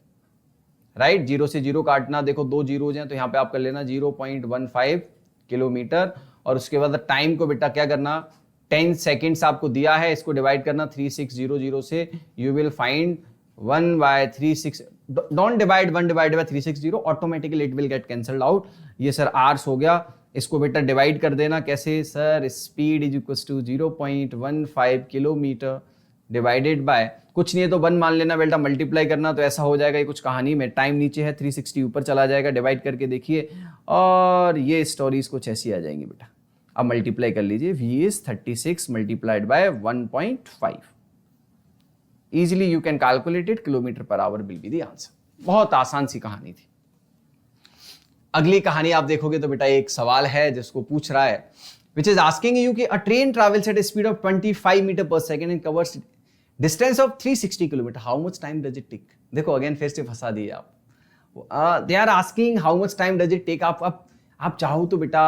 right? 0 से 0 काटना, देखो 2 जीरोज हैं तो यहां पे आप कर लेना 0.15 किलोमीटर। और उसके बाद टाइम को बेटा क्या करना, 10 सेकेंड्स आपको दिया है, इसको डिवाइड करना 3600 से, you will find 1/36। Don't divide 1/360, automatically it will get cancelled out. ये सर आवर्स हो गया, इसको बेटा डिवाइड कर देना कैसे sir, speed is equal to 0.15 kilometre divided by कुछ नहीं है तो 1 मान लेना बेटा, मल्टीप्लाई करना तो ऐसा हो जाएगा, ये कुछ कहानी में टाइम नीचे है 360 ऊपर चला जाएगा, डिवाइड करके देखिए और ये स्टोरीज कुछ ऐसी आ जाएंगी बेटा। अब मल्टीप्लाई कर लीजिए, v is 36 multiplied by 1.5, easily you can calculate it, kilometre per hour will be the answer. बहुत आसान सी कहानी थी। अगली कहानी आप देखोगे तो बेटा एक सवाल है जिसको पूछ रहा है, which is asking you कि a train travels at a speed of 25 metre पर second and covers distance of 360 kilometre, how much time does it take? देखो अगेन फिर से फंसा दिए आप। They are asking how much time does it take. आप चाहो तो बेटा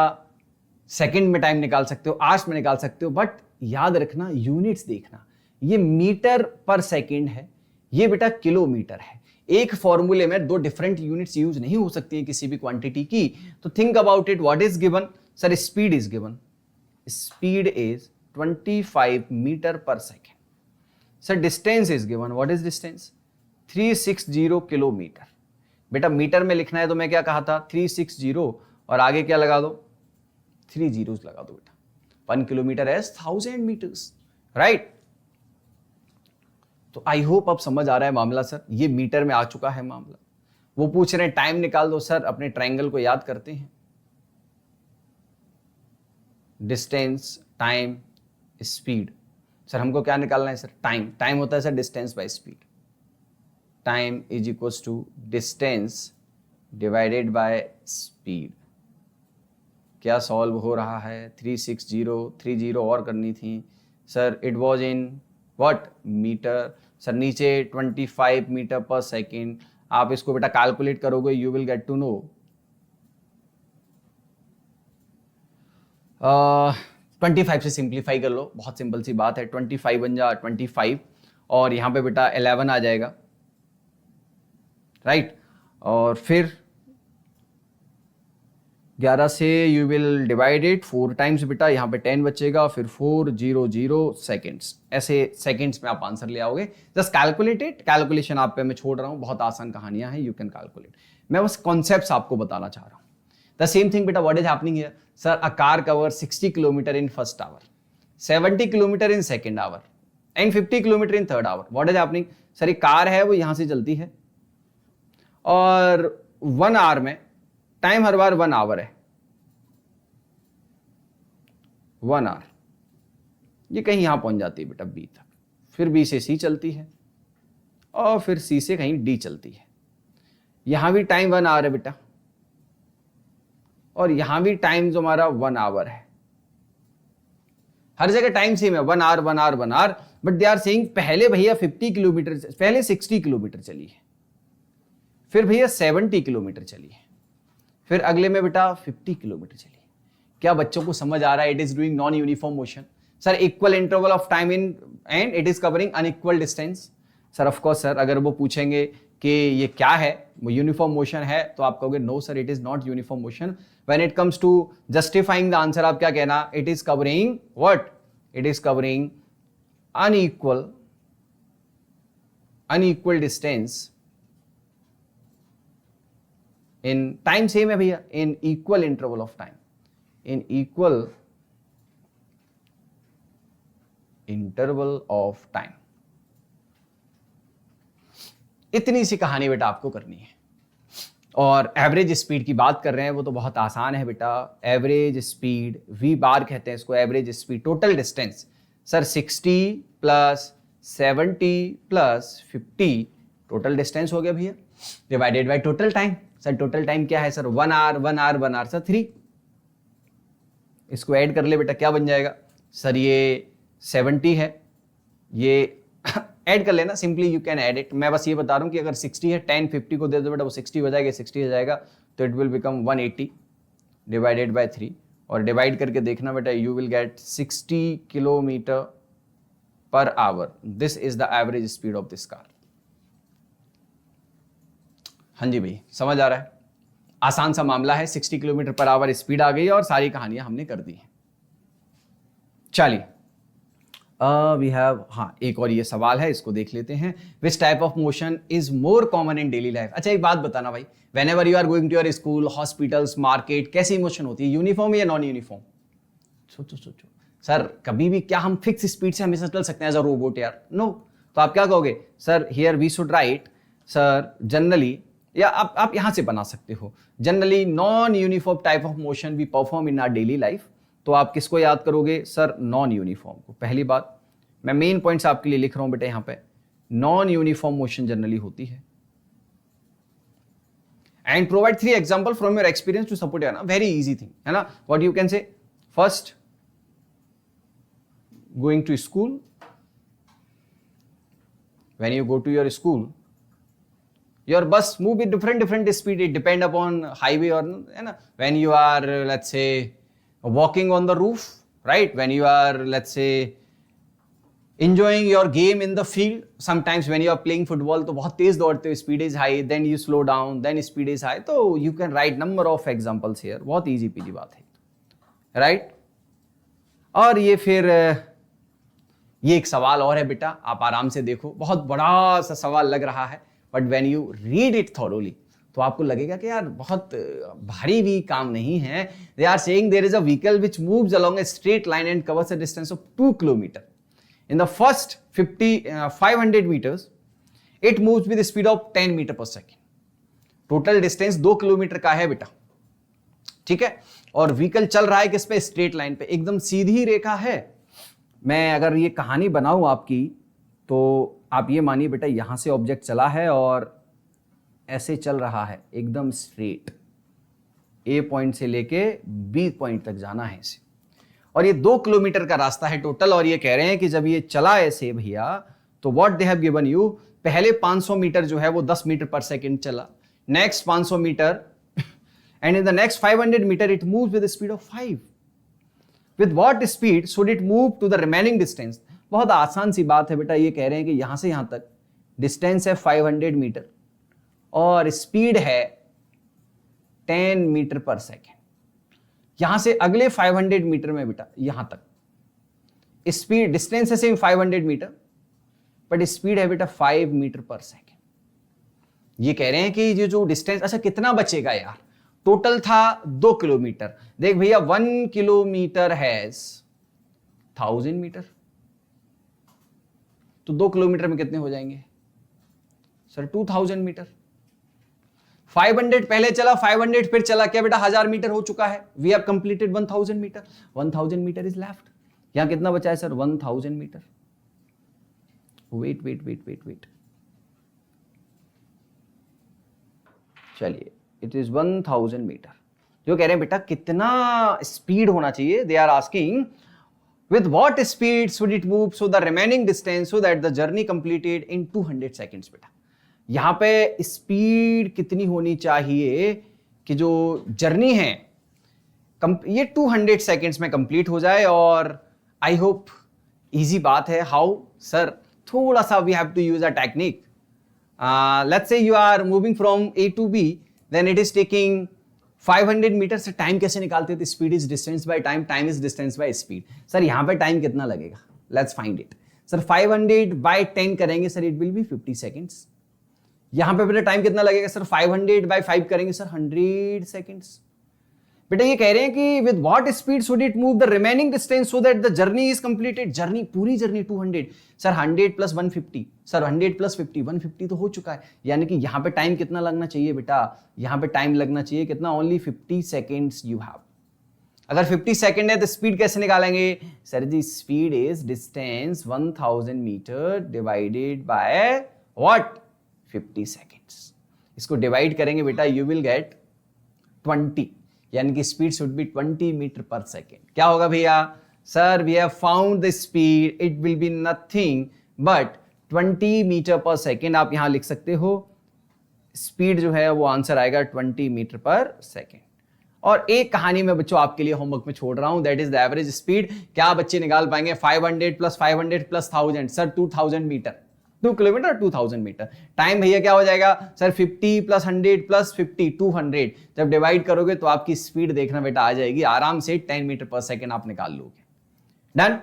सेकंड में टाइम निकाल सकते हो, आवर्स में निकाल सकते हो, बट याद रखना यूनिट्स देखना, ये मीटर पर सेकंड है, ये बेटा किलोमीटर है। एक फॉर्मूले में दो डिफरेंट यूनिट्स यूज नहीं हो सकती है किसी भी क्वांटिटी की। तो think about it, what is given? Sir speed is given, speed is 25 metre पर second. Sir distance is given, what is distance? 360 kilometre. बेटा मीटर में लिखना है तो मैं क्या कहा था? 360 और आगे क्या लगा दो? 3 zeros लगा दो बेटा। 1 किलोमीटर एज 1000 मीटर्स, राइट? तो आई होप अब समझ आ रहा है मामला सर, ये मीटर में आ चुका है मामला। वो पूछ रहे हैं टाइम निकाल दो। सर अपने ट्रायंगल को याद करते हैं, डिस्टेंस, टाइम, स्पीड। सर हमको क्या निकालना है सर? टाइम। टाइम होता है sir distance by speed. Time is equals to distance divided by speed. क्या सॉल्व हो रहा है? 360, 30 और करनी थी sir. It was in what? Metre. Sir नीचे 25 मीटर पर सेकेंड। आप इसको बेटा कैलकुलेट करोगे, you will get to know 25 से सिंप्लीफाई कर लो, बहुत सिंपल सी बात है। 25 बन जा 25 और यहाँ पे बेटा 11 आ जाएगा, राइट? और फिर 11 से you will divide it 4 times बेटा, यहाँ पे 10 बचेगा, फिर 400 सेकेंड्स। ऐसे सेकेंड्स में आप आंसर ले आओगे। जस्ट कैलकुलेट इट, कैलकुलेशन आप पे मैं छोड़ रहा हूँ, बहुत आसान कहानियां हैं, यू कैन कैलकुलेट। मैं बस कॉन्सेप्ट्स आपको बताना चाह रहा हूँ। द सेम थिंग बेटा, what is happening here? Sir a car cover 60 kilometre in first hour, 70 kilometre in second hour and 50 kilometre in third hour. What is happening? Sir एक car है वो यहां से चलती है और 1 आवर में, टाइम हर बार 1 आवर है, 1 आवर, ये कहीं यहां पहुंच जाती है बेटा बी तक, फिर बी से सी चलती है और फिर सी से कहीं डी चलती है। यहां भी टाइम 1 आवर है बेटा और यहां भी टाइम जो हमारा 1 आवर है। हर जगह टाइम सेम है, 1 hour 1 hour 1 hour, but they are saying पहले भैया 50 किलोमीटर, पहले 60 किलोमीटर चली है, फिर भैया 70 किलोमीटर चली है, फिर अगले में बेटा 50 किलोमीटर चली है। क्या बच्चों को समझ आ रहा है? It is doing non uniform motion. Sir equal interval of time in and it is covering unequal distance. Sir of course sir, अगर वो पूछेंगे कि ये क्या है, वो यूनिफॉर्म मोशन है, तो आप कहोगे no sir it is not uniform motion. When it comes to justifying the answer, आप क्या कहना? It is covering what? It is covering unequal distance in time same है भैया, in equal interval of time, in equal interval of time. इतनी सी कहानी बेटा आपको करनी है। और एवरेज स्पीड की बात कर रहे हैं, वो तो बहुत आसान है बेटा। एवरेज स्पीड, वी बार कहते हैं इसको, average speed, total distance. Sir 60 plus 70 plus 50 total distance हो गया भैया, divided by total time. Sir total time क्या है sir? 1 hour 1 hour 1 hour, sir 3। इसको ऐड कर ले बेटा, क्या बन जाएगा? सर ये 70 है, ये ऐड कर लेना, simply you can add it. मैं बस ये बता रहा हूं कि अगर 60 है, 10 50 को दे दो बेटा, वो 60 हो जाएगा, 60 हो जाएगा, तो it will become 180 divided by 3 और डिवाइड करके देखना बेटा, you will gate 60 kilometre per hour. This is the average speed of this car. हाँ जी भाई, समझ आ रहा है? आसान सा मामला है, 60 किलोमीटर पर आवर स्पीड आ गई और सारी कहानियां हमने कर दी हैं। चलिए वी हैव, हाँ एक और ये सवाल है, इसको देख लेते हैं। Which type of motion is more common in daily life? अच्छा एक बात बताना भाई, whenever you are going to your school, hospitals, market, कैसी मोशन होती है? यूनिफॉर्म या नॉन यूनिफॉर्म? सोचो सोचो। सर कभी भी क्या हम फिक्स स्पीड से हमेशा चल सकते हैं एज अ रोबोट यार? नो। तो आप क्या कहोगे? Sir here we should write sir generally, या आप यहां से बना सकते हो, generally non uniform type of motion we perform in our daily life. तो आप किसको याद करोगे? सर नॉन यूनिफॉर्म को। पहली बात, मैं मेन पॉइंट्स आपके लिए लिख रहा हूं बेटा यहां पे, नॉन यूनिफॉर्म मोशन जनरली होती है। And provide 3 example from your experience to support, ना वेरी इजी थिंग है ना। What you can say, first going to school, when you go to your school your bus move with different speed, it depend upon highway or है ना। when you are let's say walking on the roof, right, when you are let's say enjoying your game in the field, sometimes when you are playing football तो बहुत तेज दौड़ते हो, speed is high, then you slow down, then speed is high, तो you can write number of examples here। बहुत easy peasy बात है, right। और ये फिर ये एक सवाल और है बेटा, आप आराम से देखो, बहुत बड़ा सा सवाल लग रहा है, but when you read it thoroughly तो आपको लगेगा कि यार बहुत भारी भी काम नहीं है। They are saying there is a vehicle which moves along a straight line and covers a distance of 2 kilometre in the first 500 metres it moves with speed of 10 metre पर सेकेंड। टोटल डिस्टेंस 2 किलोमीटर का है बेटा, ठीक है, और vehicle चल रहा है किस पे? स्ट्रेट लाइन पे, एकदम सीधी रेखा है। मैं अगर ये कहानी बनाऊं आपकी तो आप ये मानिए बेटा, यहां से ऑब्जेक्ट चला है और ऐसे चल रहा है एकदम स्ट्रेट, ए पॉइंट से लेके बी पॉइंट तक जाना है इसे, और ये 2 किलोमीटर का रास्ता है टोटल। और ये कह रहे हैं कि जब ये चला ऐसे भैया तो what they have given you, पहले 500 मीटर जो है वो 10 मीटर पर सेकेंड चला, next 500 metre and in the next 500 metre it moves with speed of 5। With what speed should it move to the remaining distance? बहुत आसान सी बात है बेटा, ये कह रहे हैं कि यहां से यहां तक डिस्टेंस है 500 मीटर और स्पीड है 10 मीटर पर सेकेंड। यहां से अगले 500 मीटर में बेटा यहां तक स्पीड, डिस्टेंस है सेम 500 मीटर बट स्पीड है बेटा 5 मीटर पर सेकेंड। ये कह रहे हैं कि ये जो डिस्टेंस, अच्छा कितना बचेगा यार? टोटल था 2 किलोमीटर, देख भैया 1 किलोमीटर हैज 1000 मीटर, तो 2 किलोमीटर में कितने हो जाएंगे सर? 2000 मीटर। 500 पहले चला, 500 फिर चला, क्या बेटा 1000 मीटर हो चुका है। We have completed 1000 metre, 1000 metre is left. यहां कितना बचा है सर? 1000 मीटर। वेट, चलिए, इट इज 1000 मीटर। जो कह रहे हैं बेटा कितना स्पीड होना चाहिए, they are asking with what speed should it move so the remaining distance so that the journey completed in 200 seconds। बेटा यहां पे स्पीड कितनी होनी चाहिए कि जो जर्नी है ये 200 सेकेंड्स में कंप्लीट हो जाए। और आई होप इजी बात है। How sir? थोड़ा सा we have to use a technique. Let's say you are moving from A to B, then it is taking 500 metre से टाइम कैसे निकालते थे? Speed is distance by time, time is distance by speed. Sir यहां पे time कितना लगेगा? Let's find it. Sir 500 by 10 करेंगे sir, it will be 50 seconds. यहां पे बेटा टाइम कितना लगेगा सर? 500 बाय 5 करेंगे सर, 100 सेकेंड्स। बेटा ये कह रहे हैं कि with what speed should it move the remaining distance so that the journey is completed. Journey, पूरी journey 200 sir, 100 plus 150 sir, 100 plus 50 150 तो हो चुका है। यानी कि यहां पे टाइम कितना लगना चाहिए बेटा? यहां पे टाइम लगना चाहिए कितना? Only 50 seconds you have. अगर 50 सेकेंड है तो स्पीड कैसे निकालेंगे sir ji? Speed is distance 1000 metre divided by what? 50 seconds. इसको डिवाइड करेंगे बेटा, यू विल गेट 20, यानी कि स्पीड शुड बी 20 मीटर पर सेकेंड। क्या होगा भैया? Sir we have found the speed, it will be nothing but 20 metre पर सेकेंड। आप यहां लिख सकते हो स्पीड जो है वो आंसर आएगा 20 मीटर पर सेकेंड। और एक कहानी में बच्चों आपके लिए होमवर्क में छोड़ रहा हूं, that is the average speed. क्या बच्चे निकाल पाएंगे? 500 plus 500 plus 1000 sir 2000 metre, 2 kilometre 2000 metre. Time भैया क्या हो जाएगा सर? 50 plus 100 plus 50 200। जब डिवाइड करोगे तो आपकी स्पीड देखना बेटा आ जाएगी आराम से 10 मीटर पर सेकेंड आप निकाल लोगे। डन।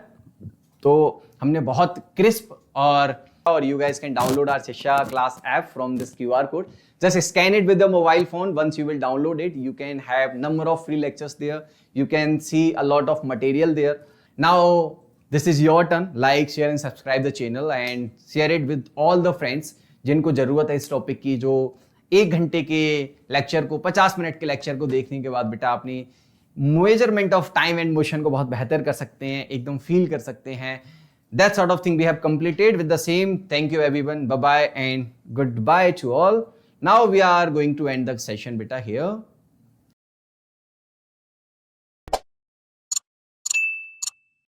तो हमने बहुत क्रिस्प और you guys can download our Shiksha class app from this QR code. Just scan it with the mobile phone. Once you will download it, you can have number of free lectures there. You can see a lot of material there. Now this is your turn. Like, share and subscribe the channel and share it with all the friends जिनको जरूरत है इस topic की, जो 1 घंटे के lecture को 50 minute के लेक्चर को देखने के बाद बेटा अपनी measurement of time and motion को बहुत बेहतर कर सकते हैं, एकदम फील कर सकते हैं. That sort of thing we have completed with the same. Thank you everyone. Bye bye and goodbye to all. Now we are going to end the session beta here.